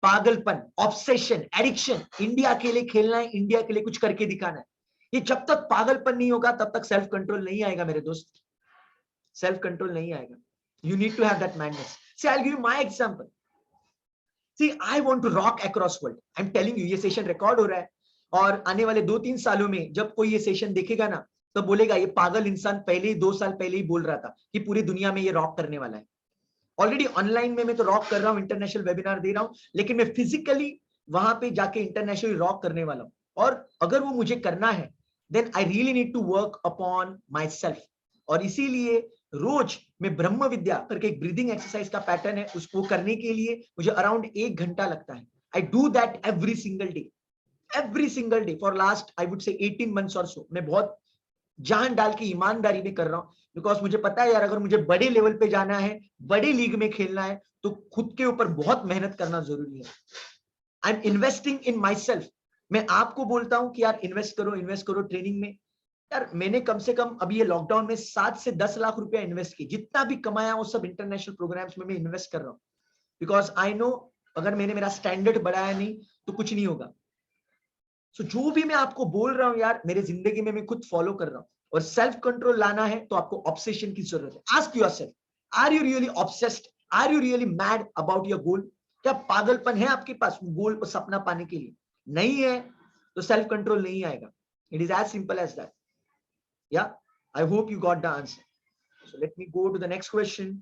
पागलपन, ऑब्सेशन, एडिक्शन. इंडिया के लिए खेलना है, इंडिया के लिए कुछ करके दिखाना है. ये जब तक पागलपन नहीं होगा तब तक सेल्फ कंट्रोल नहीं आएगा मेरे दोस्त, सेल्फ कंट्रोल नहीं आएगा. You need to have that madness. See I will give you my example. See I want to rock across world. I am telling you, ये सेशन रिकॉर्ड हो रहा है और आने वाले 2-3 सालों में जब कोई ये सेशन देखेगा ना, तो बोलेगा ये पागल इंसान पहले ही 2 साल पहले ही बोल रहा था कि पूरी दुनिया में ये रॉक करने वाला है। ऑलरेडी ऑनलाइन में मैं तो रॉक कर रहा हूँ, इंटरनेशनल वेबिनार दे रहा हूँ, लेकिन मैं फिजिकली वहां पे जाके इंटरनेशनल रॉक करने वाला हूँ। और अगर वो मुझे करना है then I really need to work upon myself. और इसीलिए रोज मैं ब्रह्म विद्या करके एक ब्रीदिंग एक्सरसाइज का पैटर्न है, उसको करने के लिए मुझे अराउंड 1 घंटा लगता है। I do that every single day for last I would से 18 months और सो। मैं बहुत जान डाल के ईमानदारी में कर रहा हूँ, बिकॉज मुझे पता है यार अगर मुझे बड़े लेवल पे जाना है, बड़ी लीग में खेलना है, तो खुद के ऊपर बहुत मेहनत करना जरूरी है। I am investing in my self. मैं आपको बोलता हूं कि यार इन्वेस्ट करो ट्रेनिंग में। यार मैंने कम से कम अभी ये लॉकडाउन में 7 से 10 लाख रुपया इन्वेस्ट किए। जितना भी कमाया वो सब इंटरनेशनल प्रोग्राम्स में मैं इन्वेस्ट कर रहा हूँ, बिकॉज आई नो अगर मैंने मेरा स्टैंडर्ड बढ़ाया नहीं तो कुछ नहीं होगा। सो जो भी मैं आपको बोल रहा हूँ यार मेरे जिंदगी में मैं खुद फॉलो कर रहा हूँ। और सेल्फ कंट्रोल लाना है तो आपको ऑब्सेशन की जरूरत है। Ask yourself, are you really obsessed? Are you really mad about your goal? क्या पागलपन है आपके पास गोल को सपना पाने के लिए? नहीं है तो सेल्फ कंट्रोल नहीं आएगा। It is as simple as that. Yeah I hope you got the answer. So let me go to the next question.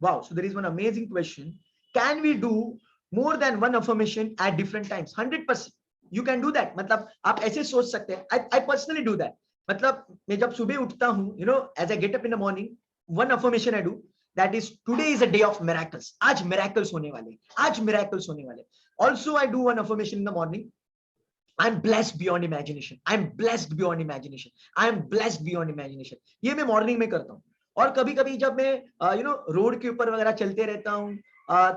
Wow, so there is one amazing question. Can we do more than one affirmation at different times? 100% you can do that. मतलब आप ऐसे सोच सकते हैं। I personally do that. मतलब मैं जब सुबह उठता हूँ, you know, as I get up in the morning, one affirmation I do, that is today is a day of miracles. आज miracles होने वाले, आज miracles होने वाले। Also I do one affirmation in the morning. I'm blessed beyond imagination. I'm blessed beyond imagination. I'm blessed beyond imagination. ये मैं morning में करता हूँ। और कभी कभी जब मैं यू नो रोड के ऊपर वगैरह चलते रहता हूँ,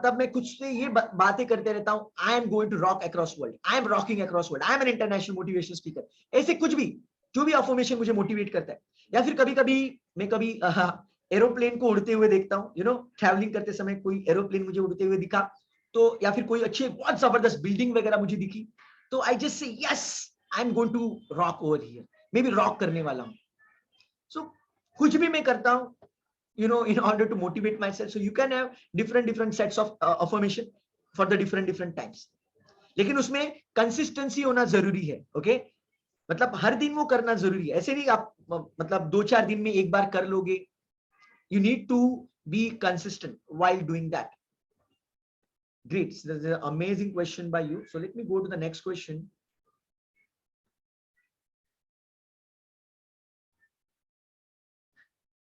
तब मैं कुछ से ये बातें करते रहता हूँ। I am going to rock across world, I am rocking across world, I am an international motivational speaker. ऐसे कुछ भी जो भी अफर्मेशन मुझे मोटिवेट करता है। या फिर कभी कभी मैं कभी एरोप्लेन को उड़ते हुए देखता हूँ, यू नो ट्रैवलिंग करते समय कोई एरोप्लेन मुझे उड़ते हुए दिखा, तो या फिर कोई अच्छी बहुत जबरदस्त बिल्डिंग वगैरह मुझे दिखी, तो I just say yes I am going to rock over here, मैं भी रॉक करने वाला हूँ। सो कुछ भी मैं करता हूँ, you know, in order to motivate myself. So you can have different sets of affirmation for the different times. लेकिन उसमें कंसिस्टेंसी होना जरूरी है। ओके मतलब हर दिन वो करना जरूरी है। ऐसे नहीं आप मतलब 2-4 दिन में एक बार कर लोगे। you need to be consistent while doing that. Great, so there's an amazing question by you. So let me go to the next question.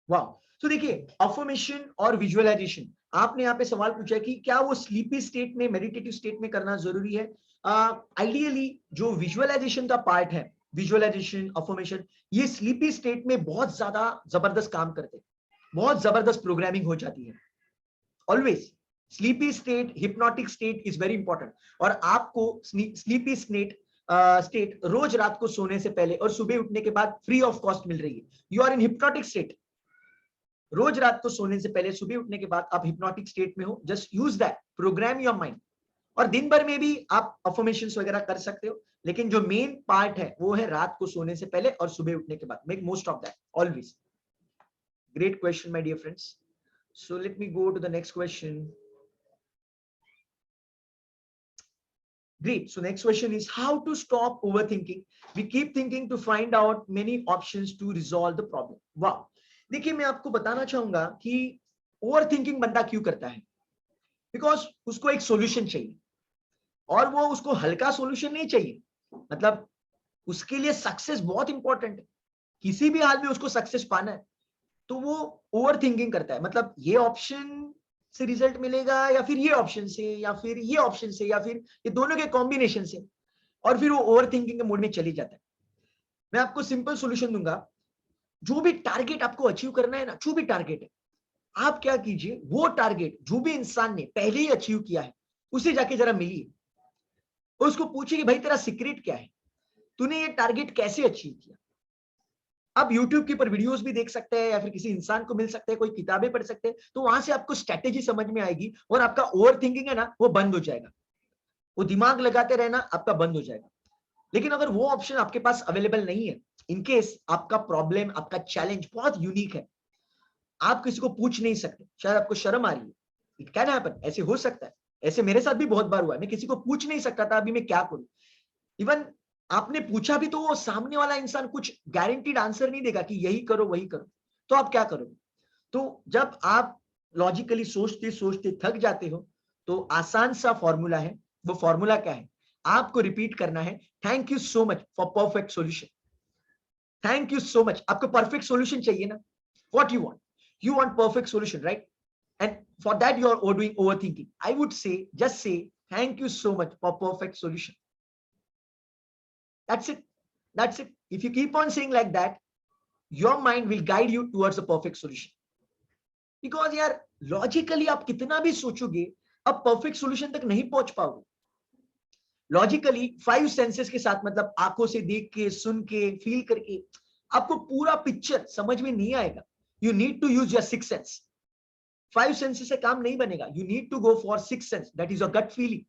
वाह, तो देखिए अफर्मेशन और विजुअलाइजेशन, आपने यहाँ पे सवाल पूछा कि क्या वो स्लीपी स्टेट में, मेडिटेटिव स्टेट में करना जरूरी है? आइडियली जो विजुअलाइजेशन का पार्ट है, विजुअलाइजेशन अफर्मेशन, ये स्लीपी स्टेट में बहुत ज्यादा जबरदस्त काम करते हैं, बहुत जबरदस्त प्रोग्रामिंग हो जाती है। Always sleepy state, hypnotic state is very important. और आपको स्लीपी स्टेट रोज रात को सोने से पहले और सुबह उठने के बाद फ्री ऑफ कॉस्ट मिल रही है। You are in hypnotic state. रोज रात को सोने से पहले सुबह उठने के बाद आप हिप्नोटिक स्टेट में हो। Just use that, programme your mind. और दिन भर में भी आप अफर्मेशंस वगैरह कर सकते हो, लेकिन जो मेन पार्ट है वो है रात को सोने से पहले और सुबह उठने के बाद। Make most of that always. Great question my dear friends. So let me go to the next question. Great. So next question is how to stop overthinking. We keep thinking to find out many options to resolve the problem. Wow. देखिए मैं आपको बताना चाहूंगा कि over thinking बंदा क्यों करता है। बिकॉज उसको एक सॉल्यूशन चाहिए, और वो उसको हल्का सॉल्यूशन नहीं चाहिए। मतलब उसके लिए सक्सेस बहुत इंपॉर्टेंट है, किसी भी हाल में उसको सक्सेस पाना है, तो वो ओवर थिंकिंग करता है। मतलब ये ऑप्शन से रिजल्ट मिलेगा या फिर ये ऑप्शन से, या फिर ये ऑप्शन से, या फिर ये दोनों के कॉम्बिनेशन से, और फिर वो ओवर थिंकिंग के मोड में चली जाता है। मैं आपको सिंपल सॉल्यूशन दूंगा। जो भी टारगेट आपको अचीव करना है ना, जो भी टारगेट है, आप क्या कीजिए, वो टारगेट जो भी इंसान ने पहले ही अचीव किया है उसे जाके जरा मिलिए, उसको पूछिए कि भाई तेरा सीक्रेट क्या है, तूने ये टारगेट कैसे अचीव किया। आप YouTube के ऊपर वीडियोस भी देख सकते हैं, या फिर किसी इंसान को मिल सकते हैं, कोई किताबें पढ़ सकते हैं, तो वहां से आपको स्ट्रेटेजी समझ में आएगी और आपका ओवर थिंकिंग है ना वो बंद हो जाएगा। वो दिमाग लगाते रहना आपका बंद हो जाएगा। लेकिन अगर वो ऑप्शन आपके पास अवेलेबल नहीं है, इनकेस आपका प्रॉब्लम, आपका चैलेंज बहुत यूनिक है, आप किसी को पूछ नहीं सकते, शायद आपको शर्म आ रही है, इट कैन हैपन, ऐसे हो सकता है, ऐसे मेरे साथ भी बहुत बार हुआ है, मैं किसी को पूछ नहीं सकता था अभी मैं क्या करूं। इवन आपने पूछा भी तो वो सामने वाला इंसान कुछ गारंटीड आंसर नहीं देगा कि यही करो वही करो, तो आप क्या करोगे? तो जब आप लॉजिकली सोचते सोचते थक जाते हो तो आसान सा फॉर्मूला है, वो फॉर्मूला क्या है? आपको रिपीट करना है, thank you so much for perfect solution. Thank you so much. आपको परफेक्ट सॉल्यूशन चाहिए ना? What you want perfect solution, right? And for that you are doing overthinking. I would say just say thank you so much for perfect solution. That's it. That's it. If you keep on saying like that, your mind will guide you towards a perfect solution. Because यार logically आप कितना भी सोचोगे, अब perfect solution तक नहीं पहुंच पाओगे। Logically 5 senses के साथ, मतलब आंखों से देख के, सुन के, फील करके आपको पूरा पिक्चर समझ में नहीं आएगा। You need to use your 6th sense. 5 senses से काम नहीं बनेगा। You need to go for 6th sense. That is your gut feeling.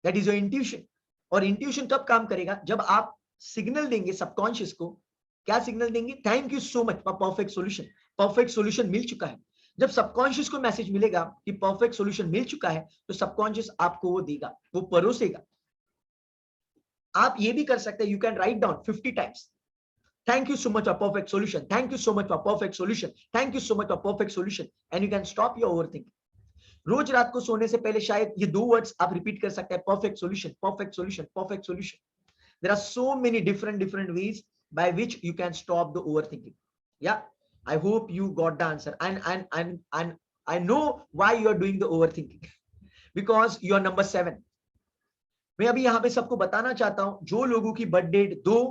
That is your intuition. और इंट्यूशन कब काम करेगा? जब आप सिग्नल देंगे सबकॉन्शियस को। क्या सिग्नल देंगे? Thank you so much for perfect solution. Perfect solution मिल चुका है। जब सबकॉन्शियस को मैसेज मिलेगा कि परफेक्ट सॉल्यूशन मिल चुका है, तो सबकॉन्शियस आपको वो देगा, वो परोसेगा। आप ये भी कर सकते हैं, you can write down 50 times, thank you so much for perfect solution, thank you so much for perfect solution, thank you so much for perfect solution, and you can stop your overthinking. रोज रात को सोने से पहले शायद ये 2 words आप repeat कर सकते हैं, perfect solution, perfect solution, perfect solution. There are so many different ways by which you can stop the overthinking. Yeah, I hope you got the answer, and I know why you are doing the overthinking because you are number 7. मैं अभी यहाँ पे सबको बताना चाहता हूँ, जो लोगों की बर्थ डेट 2,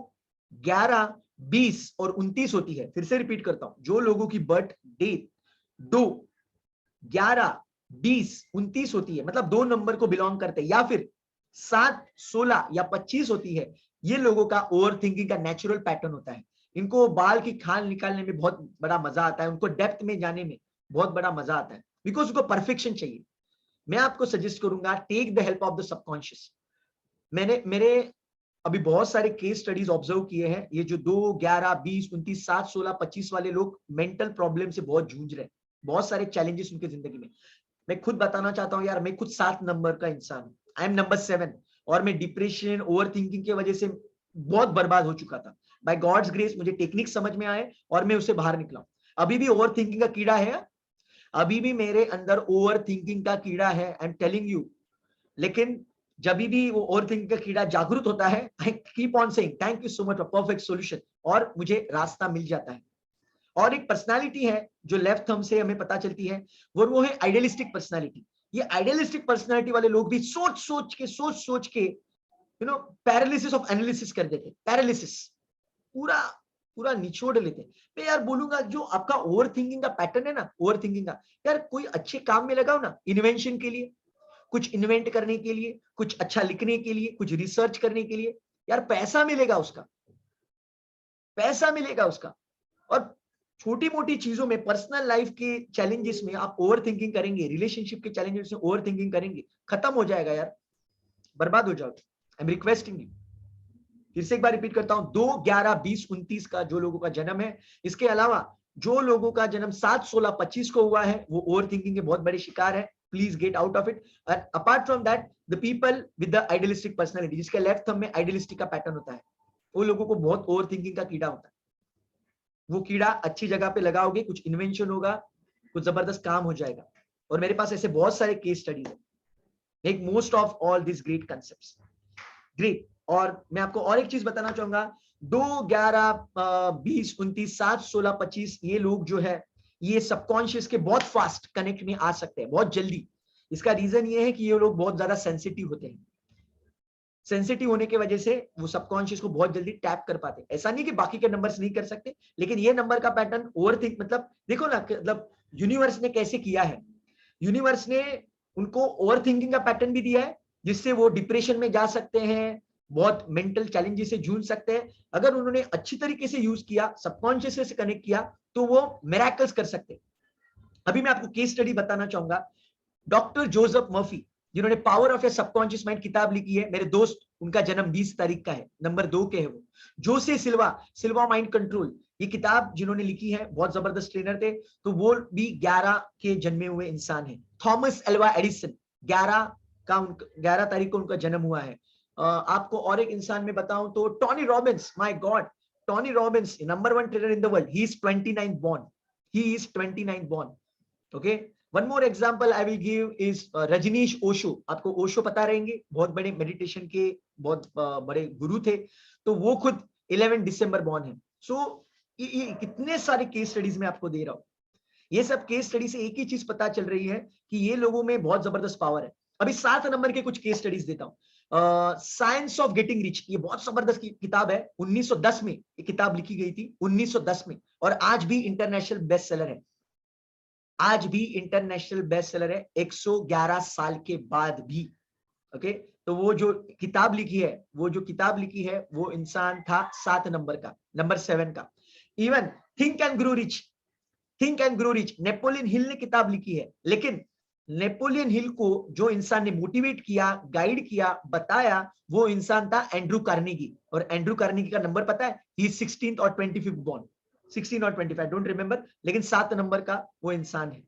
11, 20 और 29 होती है, फिर से रिपीट करता हूँ, जो लोगों की बर्थ डेट 2, 11, 20, 29 होती है, मतलब 2 नंबर को बिलोंग करते हैं, या फिर 7, 16 या 25 होती है, ये लोगों का ओवर थिंकिंग का नेचुरल पैटर्न होता है। इनको बाल की खाल निकालने में बहुत बड़ा मजा आता है, उनको डेप्थ में जाने में बहुत बड़ा मजा आता है, बिकॉज उनको परफेक्शन चाहिए। मैं आपको सजेस्ट करूंगा, take the help of the subconscious. मेरे अभी बहुत सारे केस स्टडीज ऑब्जर्व किए हैं, ये जो 2, 11, 20, 29, 7, 16, 25 वाले लोग मेंटल प्रॉब्लम से बहुत जूझ रहे हैं, बहुत सारे चैलेंजेस उनके जिंदगी में। मैं खुद बताना चाहता हूँ यार, मैं खुद 7 नंबर का इंसान हूँ, आई एम नंबर 7, और मैं डिप्रेशन, ओवर थिंकिंग की वजह से बहुत बर्बाद हो चुका था। बाय गॉड्स ग्रेस मुझे टेक्निक समझ में आए और मैं उससे बाहर निकला। अभी भी ओवर थिंकिंग का कीड़ा है, अभी भी मेरे अंदर ओवर थिंकिंग का कीड़ा है, आई एम टेलिंग यू। लेकिन जब भी वो ओवर थिंकिंग का कीड़ा जागरूक होता है, I keep on saying thank you so much for perfect solution, और मुझे रास्ता मिल जाता है। और एक पर्सनालिटी है जो लेफ्ट थंब से हमें पता चलती है, वो है आइडियलिस्टिक पर्सनालिटी। ये आइडियलिस्टिक पर्सनालिटी वाले लोग भी सोच सोच के पैरालिसिस ऑफ एनालिसिस कर देते, पैरालिसिस पूरा निचोड़ लेते। मैं यार बोलूंगा, जो आपका ओवर थिंकिंग का पैटर्न है ना, ओवर थिंकिंग का, यार कोई अच्छे काम में लगाओ ना, इन्वेंशन के लिए, कुछ इन्वेंट करने के लिए, कुछ अच्छा लिखने के लिए, कुछ रिसर्च करने के लिए, यार पैसा मिलेगा उसका, पैसा मिलेगा उसका। और छोटी मोटी चीजों में, पर्सनल लाइफ के चैलेंजेस में आप ओवर थिंकिंग करेंगे, रिलेशनशिप के चैलेंजेस में ओवर थिंकिंग करेंगे, खत्म हो जाएगा यार, बर्बाद हो जाओगे। आई एम रिक्वेस्टिंग यू, फिर से एक बार रिपीट करता हूं, 2, 11, 20, 29 का जो लोगों का जन्म है, इसके अलावा जो लोगों का जन्म 7, 16, 25 को हुआ है, वो ओवर थिंकिंग के बहुत बड़े शिकार है। Please get out of it. And apart from that, the people with the idealistic personality, जिसके लेफ्ट थंब में आइडियलिस्टिक का पैटर्न होता है, वो लोगों को बहुत ओवर थिंकिंग का कीड़ा होता है। वो कीड़ा अच्छी जगह पे लगाओगे, कुछ इन्वेंशन होगा, कुछ जबरदस्त काम हो जाएगा। और मेरे पास ऐसे बहुत सारे केस स्टडीज है, make most of all this great concepts. Great. और मैं आपको और एक चीज बताना चाहूंगा, 2, 11, 20, 29, 7, 16, 25 ये लोग जो है, ये सबकॉन्शियस के बहुत फास्ट कनेक्ट में आ सकते हैं, बहुत जल्दी। इसका रीजन ये है कि ये लोग बहुत ज्यादा सेंसिटिव होते हैं। सेंसिटिव होने की वजह से वो सबकॉन्शियस को बहुत जल्दी टैप कर पाते हैं। ऐसा नहीं कि बाकी के नंबर्स नहीं कर सकते, लेकिन ये नंबर का पैटर्न ओवरथिंक, मतलब देखो ना, मतलब यूनिवर्स ने कैसे किया है, यूनिवर्स ने उनको ओवरथिंकिंग का पैटर्न भी दिया है, जिससे वो डिप्रेशन में जा सकते हैं, बहुत मेंटल चैलेंजेस से जूझ सकते हैं। अगर उन्होंने अच्छी तरीके से यूज किया, सबकॉन्शियस से कनेक्ट किया, तो वो मिरेकल्स कर सकते हैं। अभी मैं आपको केस स्टडी बताना चाहूंगा, डॉक्टर जोसेफ मर्फी, जिन्होंने power of A subconscious mind किताब लिखी है, मेरे दोस्त, उनका जन्म 20 तारीख का है, नंबर 2 के है वो, जोसे सिल्वा, सिल्वा माइंड कंट्रोल, ये किताब जिन्होंने लिखी है, बहुत जबरदस्त ट्रेनर थे, तो वो भी 11 के जन्मे हुए इंसान है। थॉमस एल्वा एडिसन 11 तारीख को उनका जन्म हुआ है। आपको और एक इंसान में बताऊं तो Tony Robbins, my God, Tony Robbins, number 1 trainer in the world, he is 29 born, he is 29 born. Okay, one more example I will give is Rajneesh Osho, आपको ओशो पता रहेंगे, बहुत बड़े मेडिटेशन के बहुत बड़े गुरु थे, तो वो खुद 11 दिसंबर born है। सो ये कितने सारे केस स्टडीज में आपको दे रहा हूं, ये सब केस स्टडी से एक ही चीज पता चल रही है कि ये लोगों में बहुत जबरदस्त पावर है। अभी 7 नंबर के कुछ केस स्टडीज देता हूँ। साइंस ऑफ गेटिंग रिच, ये बहुत जबरदस्त किताब है, 1910 में ये किताब लिखी गई थी, 1910 में, और आज भी इंटरनेशनल बेस्ट सेलर है, आज भी इंटरनेशनल बेस्ट सेलर है 111 साल के बाद भी। ओके, तो वो जो किताब लिखी है वो इंसान था 7 नंबर का, नंबर 7 का। Even think and grow rich, Napoleon Hill ने किताब लिखी है, लेकिन नेपोलियन हिल को जो इंसान ने मोटिवेट किया, गाइड किया, बताया, वो इंसान था एंड्रू कार्नेगी, और एंड्रू कार्नेगी का नंबर पता है, ही 16th और 25th born, 16 और 25 डोंट रिमेंबर, लेकिन 7 नंबर का वो इंसान है।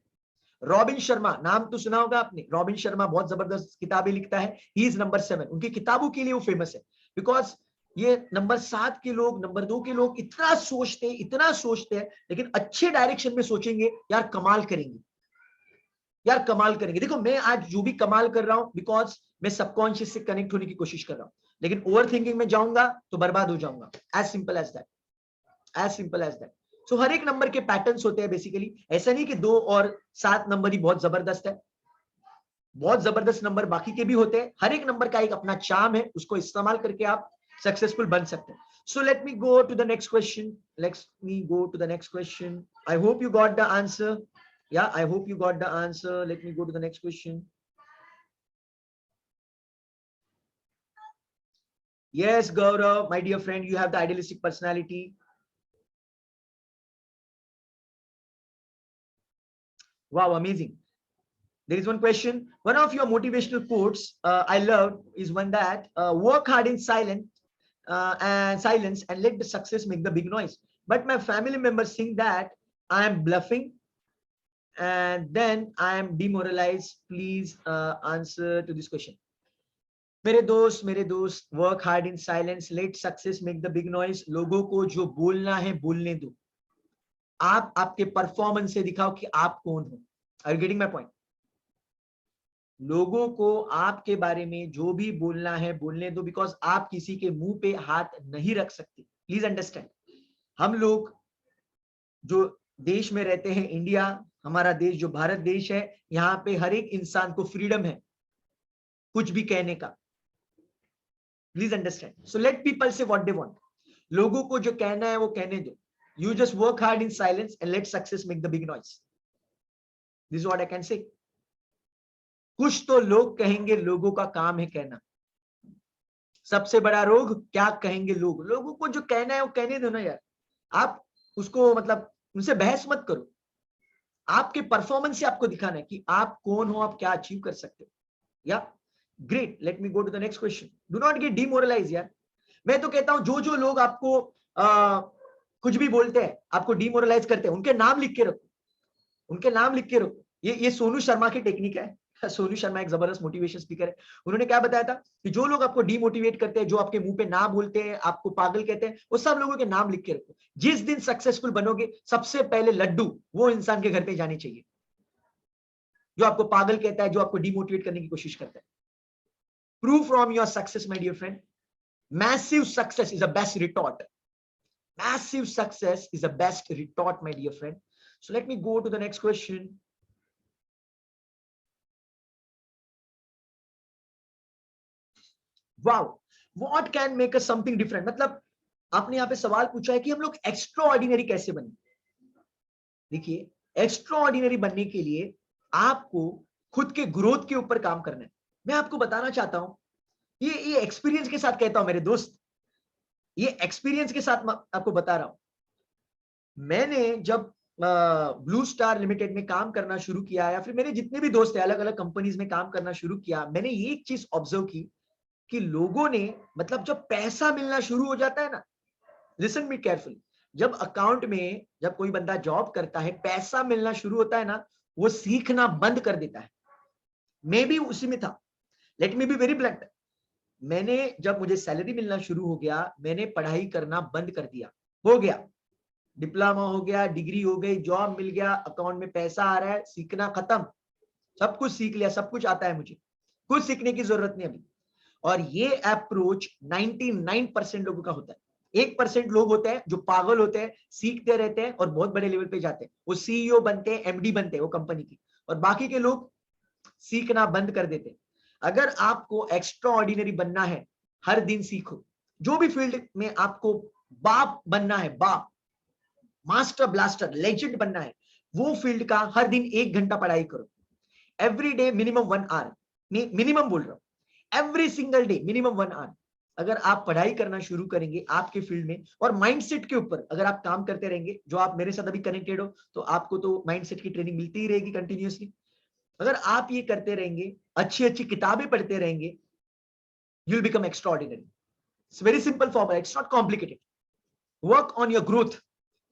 रॉबिन शर्मा, नाम तो सुना होगा आपने, रॉबिन शर्मा बहुत जबरदस्त किताबें लिखता है, ही इज नंबर 7, उनकी किताबों के लिए वो फेमस है, बिकॉज ये नंबर 7 के लोग, नंबर 2 के लोग इतना सोचते हैं, लेकिन अच्छे डायरेक्शन में सोचेंगे, यार कमाल करेंगे। देखो मैं आज जो भी कमाल कर रहा हूं, बिकॉज मैं सबकॉन्शियस से कनेक्ट होने की कोशिश कर रहा हूं, लेकिन ओवर थिंकिंग में जाऊंगा तो बर्बाद हो जाऊंगा, एज सिंपल एज दैट। सो हर एक नंबर के पैटर्न्स होते हैं बेसिकली, ऐसा नहीं कि 2 और 7 नंबर ही बहुत जबरदस्त है, बहुत जबरदस्त नंबर बाकी के भी होते हैं, हर एक नंबर का एक अपना चार्म है, उसको इस्तेमाल करके आप सक्सेसफुल बन सकते हैं। So let me go to the next question. I hope you got the answer. Yeah, I hope you got the answer. Let me go to the next question. Yes, Gaurav, my dear friend, you have the idealistic personality. Wow, amazing. There is one question. One of your motivational quotes I love is one that work hard in silence and let the success make the big noise. But my family members think that I am bluffing and then I am demoralized. Please answer to this question. मेरे दोस्त, work hard in silence, let success make the big noise. लोगों को जो बोलना है बोलने दो, आप आपके परफॉर्मेंस से दिखाओ कि आप कौन हो। Are you getting my point? लोगों को आपके बारे में जो भी बोलना है बोलने दो, बिकॉज आप किसी के मुंह पे हाथ नहीं रख सकते। प्लीज अंडरस्टैंड, हम लोग जो देश में रहते हैं, इंडिया हमारा देश, जो भारत देश है, यहाँ पे हर एक इंसान को फ्रीडम है कुछ भी कहने का। Please understand, so let people से व्हाट दे वांट। लोगों को जो कहना है वो कहने दो। You just work hard in silence and let success make the big noise. This is what I can say. कुछ तो लोग कहेंगे, लोगों का काम है कहना। सबसे बड़ा रोग क्या कहेंगे लोग। लोगों को जो कहना है वो कहने दो ना यार, आप उसको मतलब उनसे बहस मत करो। आपके परफॉर्मेंस से आपको दिखाना है कि आप कौन हो, आप क्या अचीव कर सकते हो। Yeah great, let me go to the next question. Do not get demoralize यार। मैं तो कहता हूं जो लोग आपको कुछ भी बोलते हैं, आपको डिमोरलाइज करते हैं, उनके नाम लिख के रखो। ये सोनू शर्मा की टेक्निक है। सोनू शर्मा एक जबरदस्त मोटिवेशन स्पीकर है। उन्होंने क्या बताया था कि जो लोग आपको डिमोटिवेट करते हैं, जो आपके मुंह पे ना बोलते हैं, आपको पागल कहते हैं, वो सब लोगों के नाम लिख के रखो। जिस दिन सक्सेसफुल बनोगे, सबसे पहले लड्डू वो इंसान के घर पे जाने चाहिए जो आपको पागल कहता है, जो आपको डिमोटिवेट करने की कोशिश करता है। Prove from your success my dear friend. Massive success is the best retort. Massive success is the best retort, my dear friend. So let me go to the next question. Wow, what can make us something different? मतलब आपने यहाँ पे सवाल पूछा है कि हम लोग एक्स्ट्रा ऑर्डिनरी कैसे बने। देखिए, एक्स्ट्रा ऑर्डिनरी बनने के लिए आपको खुद के ग्रोथ के ऊपर काम करना है। मैं आपको बताना चाहता हूं, ये एक्सपीरियंस के साथ कहता हूं मेरे दोस्त, ये एक्सपीरियंस के साथ आपको बता रहा हूं। मैंने जब ब्लू स्टार लिमिटेड में काम करना शुरू किया, या फिर मेरे जितने भी दोस्त हैं अलग अलग कंपनीज में काम करना शुरू किया, मैंने ये एक चीज ऑब्जर्व की कि लोगों ने, मतलब जब पैसा मिलना शुरू हो जाता है ना, लिसन मी केयरफुली, जब अकाउंट में जब कोई बंदा जॉब करता है, पैसा मिलना शुरू होता है ना, वो सीखना बंद कर देता है। मैं भी उसी में था। Late me be very blunt, मैंने जब मुझे सैलरी मिलना शुरू हो गया, मैंने पढ़ाई करना बंद कर दिया। हो गया, डिप्लोमा हो गया, डिग्री हो गई, जॉब मिल गया, अकाउंट में पैसा आ रहा है, सीखना खत्म, सब कुछ सीख लिया, सब कुछ आता है मुझे, कुछ सीखने की जरूरत नहीं अभी। और ये अप्रोच 99% लोगों का होता है। 1% लोग होते हैं जो पागल होते हैं, सीखते रहते हैं और बहुत बड़े लेवल पे जाते हैं, वो सीईओ बनते हैं, एमडी बनते हैं वो कंपनी की, और बाकी के लोग सीखना बंद कर देते हैं। अगर आपको एक्स्ट्रा ऑर्डिनरी बनना है, हर दिन सीखो। जो भी फील्ड में आपको बाप बनना है, बाप, मास्टर ब्लास्टर, लेजेंड बनना है, वो फील्ड का हर दिन 1 घंटा पढ़ाई करो। Every day minimum 1 hour, minimum बोल रहा हूं, every single day minimum 1 hour. अगर आप पढ़ाई करना शुरू करेंगे आपके फील्ड में, और माइंडसेट के ऊपर अगर आप काम करते रहेंगे, जो आप मेरे साथ अभी कनेक्टेड हो, तो आपको तो माइंडसेट की ट्रेनिंग मिलती ही रहेगी कंटिन्यूअसली। अगर आप ये करते रहेंगे, अच्छी अच्छी किताबें पढ़ते रहेंगे, you will become extraordinary. It's very simple formula, it's not complicated. Work on your growth,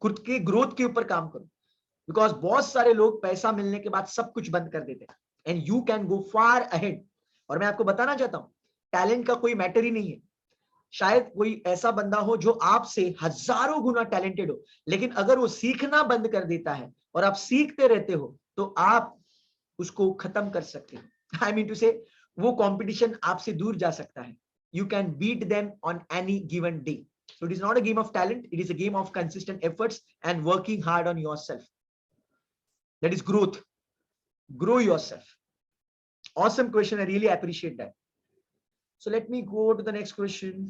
खुद के ग्रोथ के ऊपर काम करो, बिकॉज बहुत सारे लोग पैसा मिलने के बाद सब कुछ बंद कर देते हैं, and you can go far ahead. और मैं आपको बताना चाहता हूं, टैलेंट का कोई मैटर ही नहीं है। शायद कोई ऐसा बंदा हो जो आपसे हजारों गुना टैलेंटेड हो, लेकिन अगर वो सीखना बंद कर देता है और आप सीखते रहते हो, तो आप उसको खत्म कर सकते हो। आई मीन टू से, वो कंपटीशन आपसे दूर जा सकता है। You can beat them on any given day. So it is not a game of talent, it is a game of consistent efforts and working hard on yourself. That is growth. Grow yourself. Awesome question, I really appreciate that. So let me go to the next question.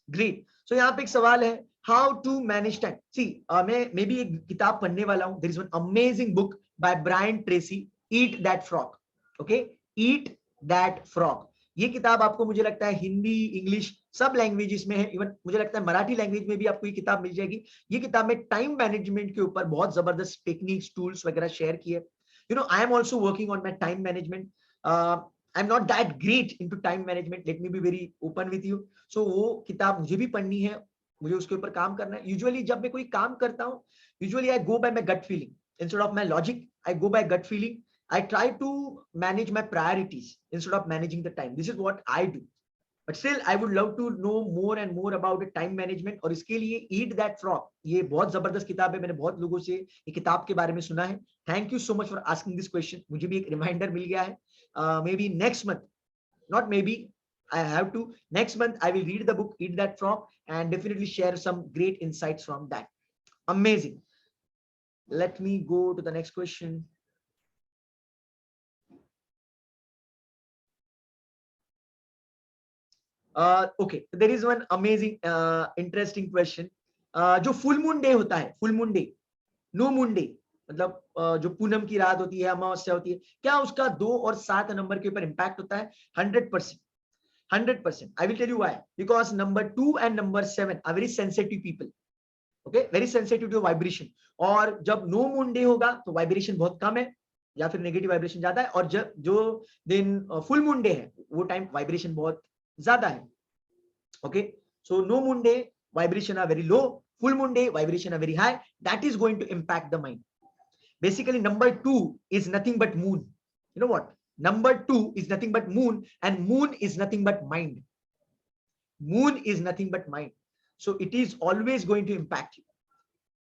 Great. So यहाँ पे एक सवाल है, how to manage time. See, मैं भी एक किताब पढ़ने वाला हूँ. There is one amazing book by Brian Tracy, Eat That Frog. Okay, Eat That Frog. ये किताब आपको, मुझे लगता है, हिंदी, इंग्लिश सब लैंग्वेजेस में है। इवन मुझे लगता है मराठी लैंग्वेज में भी आपको ये किताब मिल जाएगी। ये किताब में टाइम मैनेजमेंट के ऊपर बहुत जबरदस्त टेक्निक्स, टूल्स वगैरह शेयर किए। You know, I am also working on my time management. I am not that great into time management, let me be very open with you. So वो किताब मुझे भी पढ़नी है, मुझे उसके ऊपर काम करना है। यूजुअली जब मैं कोई काम करता हूँ, usually I go by my gut feeling instead of my logic. I go by gut feeling. I try to manage my priorities instead of managing the time. This is what I do. But still, I would love to know more and more about the time management. और इसके लिए Eat That Frog, ये बहुत जबरदस्त किताब है। मैंने बहुत लोगों से ये किताब के बारे में सुना है। Thank you so much for asking this question. मुझे भी एक रिमाइंडर मिल गया है। Maybe next month, not maybe, I have to. Next month, I will read the book Eat That Frog and definitely share some great insights from that. Amazing. Let me go to the next question. Okay, there is one amazing interesting question. जो full moon day होता है, full moon day, no moon day, मतलब जो पूनम की रात होती है, अमावस्या होती है, क्या उसका 2 और 7 नंबर के ऊपर इम्पैक्ट होता है? 100%. 100%. I will tell you why. Because number 2 and number 7 are very sensitive people. Okay, very sensitive to vibration. और जब नो मून डे होगा तो वाइब्रेशन बहुत कम है, या फिर नेगेटिव वाइब्रेशन ज्यादा है, और जब जो दिन फुल मून डे है, वो टाइम वाइब्रेशन बहुत ज्यादा है. Okay, so no moon day vibration are very low, full moon day vibration are very high. That is going to impact the mind. Basically, number 2 is nothing but moon. You know what? Number 2 is nothing but moon, and moon is nothing but mind. Moon is nothing but mind. So it is always going to impact you.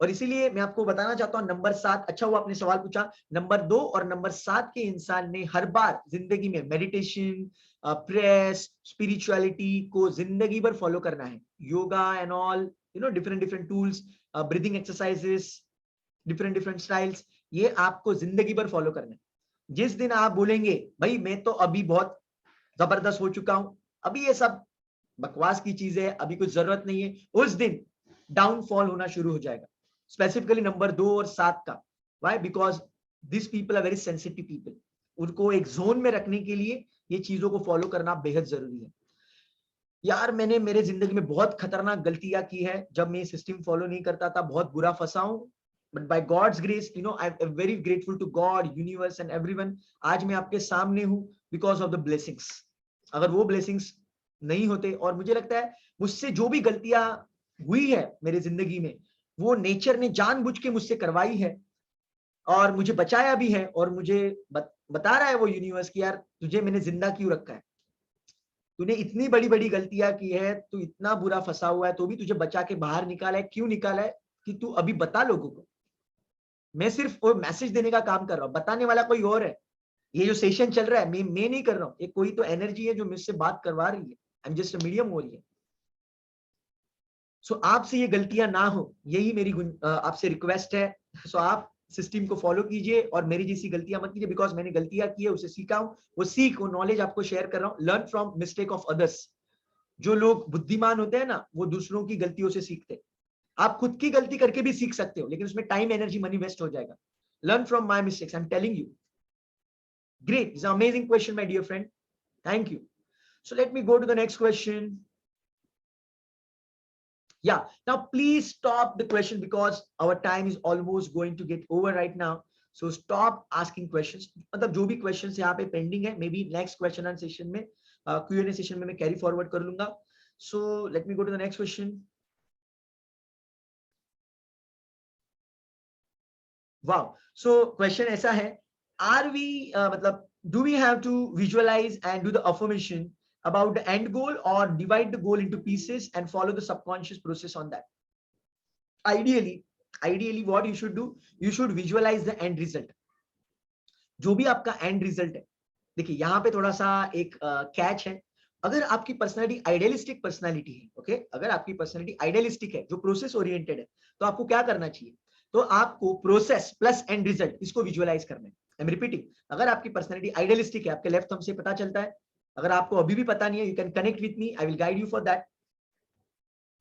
और इसीलिए मैं आपको बताना चाहता हूं, number 7, अच्छा हुआ आपने सवाल पूछा, नंबर 2 और नंबर 7 के इंसान ने हर बार जिंदगी में मेडिटेशन, प्रेयर्स, स्पिरिचुअलिटी को जिंदगी भर फॉलो करना है. Yoga and all, you know, different tools, breathing exercises, different styles, ये आपको जिंदगी भर फॉलो करना है. जिस दिन आप बोलेंगे भाई मैं तो अभी बहुत जबरदस्त हो चुका हूं, अभी ये सब बकवास की चीज है, अभी कुछ जरूरत नहीं है, उस दिन डाउनफॉल होना शुरू हो जाएगा. स्पेसिफिकली नंबर 2 और 7 का. Why? Because this people are very sensitive people. उनको एक जोन में रखने के लिए ये चीजों को फॉलो करना बेहद जरूरी है. यार मैंने मेरे जिंदगी में बहुत खतरनाक गलतियां की है जब मैं सिस्टम फॉलो नहीं करता था, बहुत बुरा फंसा हूं, but by God's grace you know I am very grateful to God, universe and everyone. आज मैं आपके सामने हूं बिकॉज ऑफ द ब्लेसिंग्स। अगर वो ब्लेसिंग्स नहीं होते, और मुझे लगता है मुझसे जो भी गलतियां हुई है मेरे जिंदगी में, वो नेचर ने जानबूझ के मुझसे करवाई है और मुझे बचाया भी है, और मुझे बता रहा है वो यूनिवर्स कि यार तुझे मैंने जिंदा क्यों रखा है, तूने इतनी बड़ी बड़ी गलतियां की है, तू इतना बुरा फंसा हुआ है, तो भी तुझे बचा के बाहर निकाला है। क्यों निकाला है कि तू अभी बता लोगों को। मैं सिर्फ वो मैसेज देने का काम कर रहा हूँ, बताने वाला कोई और है। ये जो सेशन चल रहा है मैं नहीं कर रहा हूँ, ये कोई तो एनर्जी है जो मुझसे बात करवा रही है। I am just a medium हो रही है। सो आपसे ये गलतियां ना हो, यही मेरी आपसे रिक्वेस्ट है। सो आप सिस्टम को फॉलो कीजिए और मेरी जैसी गलतियां मत कीजिए, बिकॉज मैंने गलतियां की है, उसे सीखा हूं, वो नॉलेज आपको शेयर कर रहा हूं। Learn from mistake of others. जो लोग बुद्धिमान होते हैं ना, वो दूसरों की गलतियों से सीखते हैं। आप खुद की गलती करके भी सीख सकते हो, लेकिन उसमें टाइम, एनर्जी, मनी वेस्ट हो जाएगा। Learn from my mistakes, I am telling you. Great, it's an amazing question, my dear friend. Thank you. So let me go to the next question. Yeah, now please stop the question because our time is almost going to get over right now. So stop asking questions. मतलब जो भी questions यहाँ पे pending है, maybe next question and session में, Q&A session में मैं carry forward कर लूंगा. So let me go to the next question. Wow. So question ऐसा है, are we मतलब do we have to visualize and do the affirmation about the end goal, or divide the goal into pieces and follow the subconscious process on that? Ideally what you should do, you should visualize the end result. जो भी आपका end result है, देखिए यहाँ पे थोड़ा सा एक कैच है। अगर आपकी पर्सनालिटी आइडियलिस्टिक पर्सनालिटी है, ओके, अगर आपकी पर्सनालिटी आइडियलिस्टिक है, जो प्रोसेस ओरिएंटेड है, तो आपको क्या करना चाहिए? तो आपको प्रोसेस प्लस एंड रिजल्ट, इसको विजुअलाइज करना है। आई एम रिपीटिंग, अगर आपकी पर्सनालिटी आइडियलिस्टिक है, आपके लेफ्ट थंब से पता चलता है। अगर आपको अभी भी पता नहीं है, you can connect with me, I will guide you for that.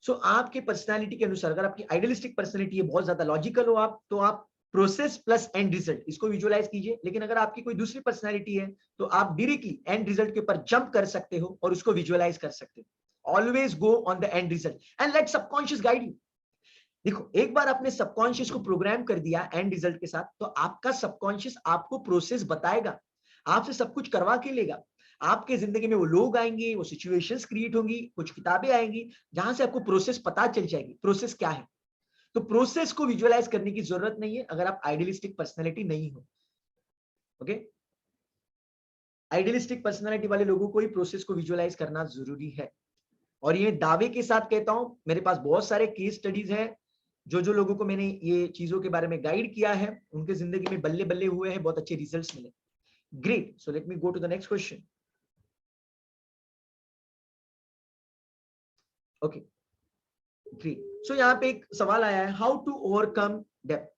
So आपके पर्सनालिटी के अनुसार, अगर आपकी आइडियलिस्टिक पर्सनालिटी है, बहुत ज्यादा लॉजिकल हो आप, तो आप प्रोसेस प्लस एंड रिजल्ट, इसको विजुअलाइज कीजिए। लेकिन अगर आपकी कोई दूसरी पर्सनालिटी है, तो आप डायरेक्टली एंड रिजल्ट के ऊपर जंप कर सकते हो और उसको विजुअलाइज कर सकते हो। Always go on the end result and let subconscious guide you. देखो, एक बार आपने सबकॉन्शियस को प्रोग्राम कर दिया एंड रिजल्ट के साथ, तो आपका सबकॉन्शियस आपको प्रोसेस बताएगा, आपसे सब कुछ करवा के लेगा। आपके जिंदगी में वो लोग आएंगे, वो सिचुएशंस क्रिएट होंगी, कुछ किताबें आएंगी, जहां से आपको प्रोसेस पता चल जाएगी, प्रोसेस क्या है। तो प्रोसेस को विजुअलाइज करने की जरूरत नहीं है अगर आप आइडियलिस्टिक पर्सनैलिटी नहीं हो। ओके, आइडियलिस्टिक पर्सनैलिटी वाले लोगों को ही प्रोसेस को विजुअलाइज करना जरूरी है। और ये दावे के साथ कहता हूं, मेरे पास बहुत सारे केस स्टडीज हैं, जो लोगों को मैंने ये चीजों के बारे में गाइड किया है, उनके जिंदगी में बल्ले बल्ले हुए हैं, बहुत अच्छे रिजल्ट्स मिले। Great, so let me go to the next question. Okay, great. So यहाँ पे एक सवाल आया है, how to overcome debt.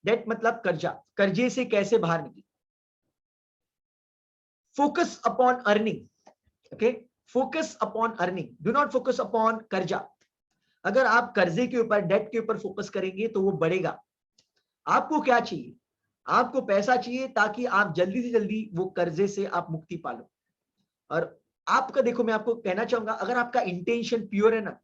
Debt मतलब कर्जा, कर्जे से कैसे बाहर निकले। Focus upon earning, okay, focus upon earning, do not focus upon कर्जा। अगर आप कर्जे के ऊपर, डेट के ऊपर फोकस करेंगे तो वो बढ़ेगा। आपको क्या चाहिए? आपको पैसा चाहिए ताकि आप जल्दी से जल्दी वो कर्जे से आप मुक्ति पालो। और आपका, देखो मैं आपको कहना चाहूंगा, अगर आपका इंटेंशन प्योर है ना,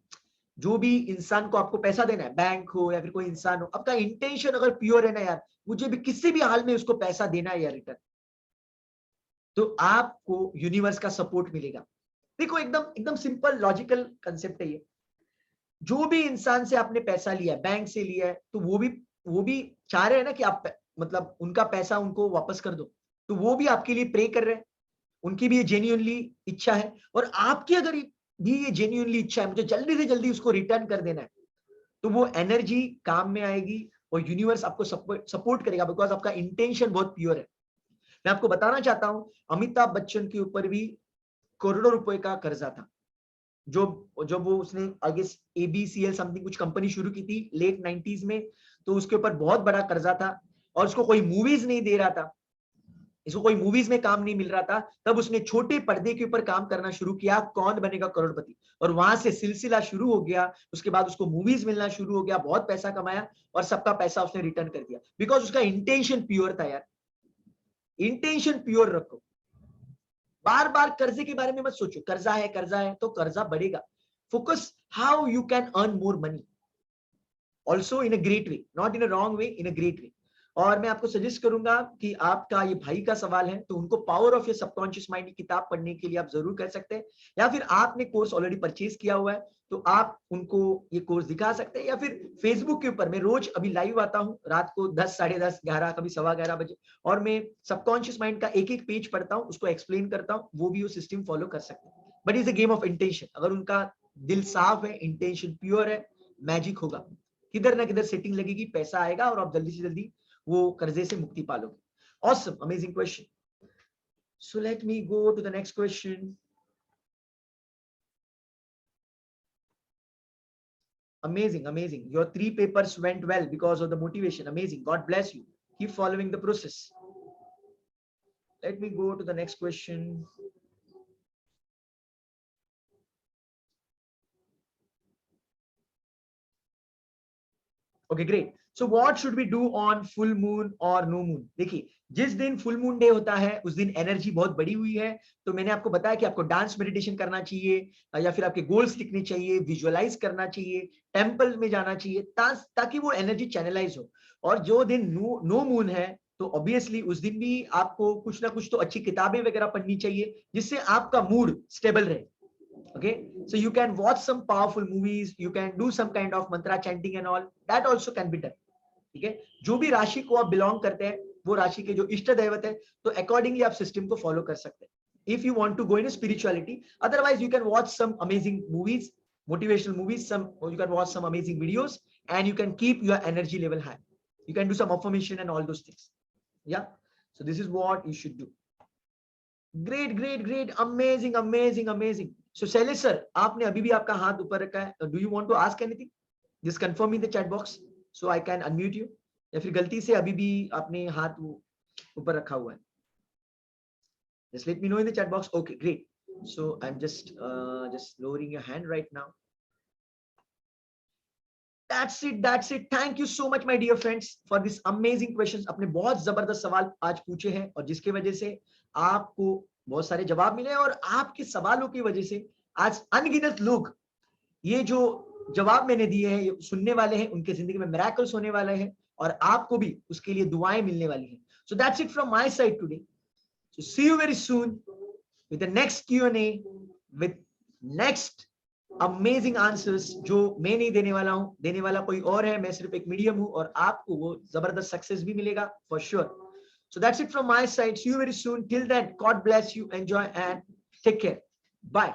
जो भी इंसान को आपको पैसा देना है, बैंक हो या फिर कोई इंसान हो, आपका इंटेंशन अगर प्योर है ना, यार मुझे भी किसी भी हाल में उसको पैसा देना है यार रिटर्न, तो आपको यूनिवर्स का सपोर्ट मिलेगा। देखो, एकदम एकदम सिंपल लॉजिकल कंसेप्ट है ये। जो भी इंसान से आपने पैसा लिया है, बैंक से लिया है, तो वो भी चाह रहे हैं ना कि आप मतलब उनका पैसा उनको वापस कर दो, तो वो भी आपके लिए प्रे कर रहे हैं, उनकी भी ये जेन्युइनली इच्छा है। और आपकी अगर भी ये जेन्युइनली इच्छा है, मुझे जल्दी से जल्दी उसको रिटर्न कर देना है, तो वो एनर्जी काम में आएगी और यूनिवर्स आपको सपोर्ट करेगा, बिकॉज आपका इंटेंशन बहुत प्योर है। मैं आपको बताना चाहता हूं, अमिताभ बच्चन के ऊपर भी करोड़ों रुपए का कर्जा था। जब वो उसने आगे ABCL समथिंग कुछ कंपनी शुरू की थी लेट 90s में, तो उसके ऊपर बहुत बड़ा कर्जा था और उसको कोई मूवीज नहीं दे रहा था, इसको कोई मूवीज में काम नहीं मिल रहा था। तब उसने छोटे पर्दे के ऊपर काम करना शुरू किया, कौन बनेगा करोड़पति, और वहां से सिलसिला शुरू हो गया। उसके बाद उसको मूवीज मिलना शुरू हो गया, बहुत पैसा कमाया और सबका पैसा उसने रिटर्न कर दिया, बिकॉज उसका इंटेंशन प्योर था। यार इंटेंशन प्योर रखो, बार बार कर्जे के बारे में मत सोचो, कर्जा है तो कर्जा बढ़ेगा. Focus how you can earn more money, also in a great way, not in a wrong way, in a great way. और मैं आपको सजेस्ट करूंगा कि आपका ये भाई का सवाल है तो उनको power of your subconscious mind की किताब पढ़ने के लिए आप जरूर कर सकते हैं, या फिर आपने कोर्स ऑलरेडी परचेज किया हुआ है तो आप उनको ये कोर्स दिखा सकते हैं, या फिर फेसबुक के ऊपर मैं रोज अभी लाइव आता हूं रात को 10, 10:30, 11, कभी 11:15 बजे, और मैं सबकॉन्शियस माइंड का एक एक पेज पढ़ता हूं, उसको एक्सप्लेन करता हूं. वो भी वो सिस्टम फॉलो कर सकते हैं. But is a game of intention. अगर उनका दिल साफ है, इंटेंशन प्योर है, मैजिक होगा. किधर ना किधर सेटिंग लगेगी, पैसा आएगा और आप जल्दी से जल्दी वो कर्जे से मुक्ति पालोगे. Awesome, amazing question. So let me go to the next question. Amazing, amazing. Your 3 papers went well because of the motivation. Amazing. God bless you. Keep following the process. Let me go to the next question. Okay, great. So what should we do on full moon or no moon? देखिए, जिस दिन full moon day होता है उस दिन energy बहुत बड़ी हुई है, तो मैंने आपको बताया कि आपको डांस मेडिटेशन करना चाहिए या फिर आपके गोल्स लिखने चाहिए, विजुअलाइज करना चाहिए, टेम्पल में जाना चाहिए ताकि वो एनर्जी चैनलाइज हो. और जो दिन नो मून है तो ऑब्वियसली उस दिन भी आपको कुछ ना कुछ तो अच्छी किताबें वगैरह पढ़नी चाहिए जिससे आपका मूड स्टेबल रहे. Okay, so you can watch some powerful movies, you can do some kind of mantra chanting and all, that also can be done. ठीक है, जो भी राशि को आप बिलोंग करते हैं वो राशि के जो इष्ट दैवत है तो अकॉर्डिंगली आप सिस्टम को फॉलो कर सकते हैं. If you want to go in a spirituality, otherwise you can watch some amazing movies, motivational movies, you can watch some amazing videos and you can keep your energy level high. You can do some affirmation and all those things. Yeah, so this is what you should do. Great, great, great, amazing, amazing, amazing. So Shailesh sir, आपने अभी भी आपका हाथ ऊपर रखा है. Do you want to ask anything? Just confirm in the chat box so I can unmute you. या फिर गलती से अभी भी आपने हाथ ऊपर रखा हुआ है? Just let me know in the chat box. Okay, great. So I'm just lowering your hand right now. That's it. That's it. Thank you so much, my dear friends, for this amazing questions. आपने बहुत जबरदस्त सवाल आज पूछे हैं और जिसके वजह से आपको बहुत सारे जवाब मिले और आपके सवालों की वजह से आज अनगिनत लोग ये जो जवाब मैंने दिए हैं ये सुनने वाले हैं, उनके जिंदगी में मिरेकल्स होने वाले हैं और आपको भी उसके लिए दुआएं मिलने वाली हैं. So that's it from my side today. So see you very soon with the next Q&A with next amazing answers जो मैं नहीं देने वाला हूं, देने वाला कोई और है. मैं सिर्फ एक मीडियम हूं और आपको वो जबरदस्त सक्सेस भी मिलेगा for sure. So that's it from my side. See you very soon. Till then, God bless you. Enjoy and take care. Bye.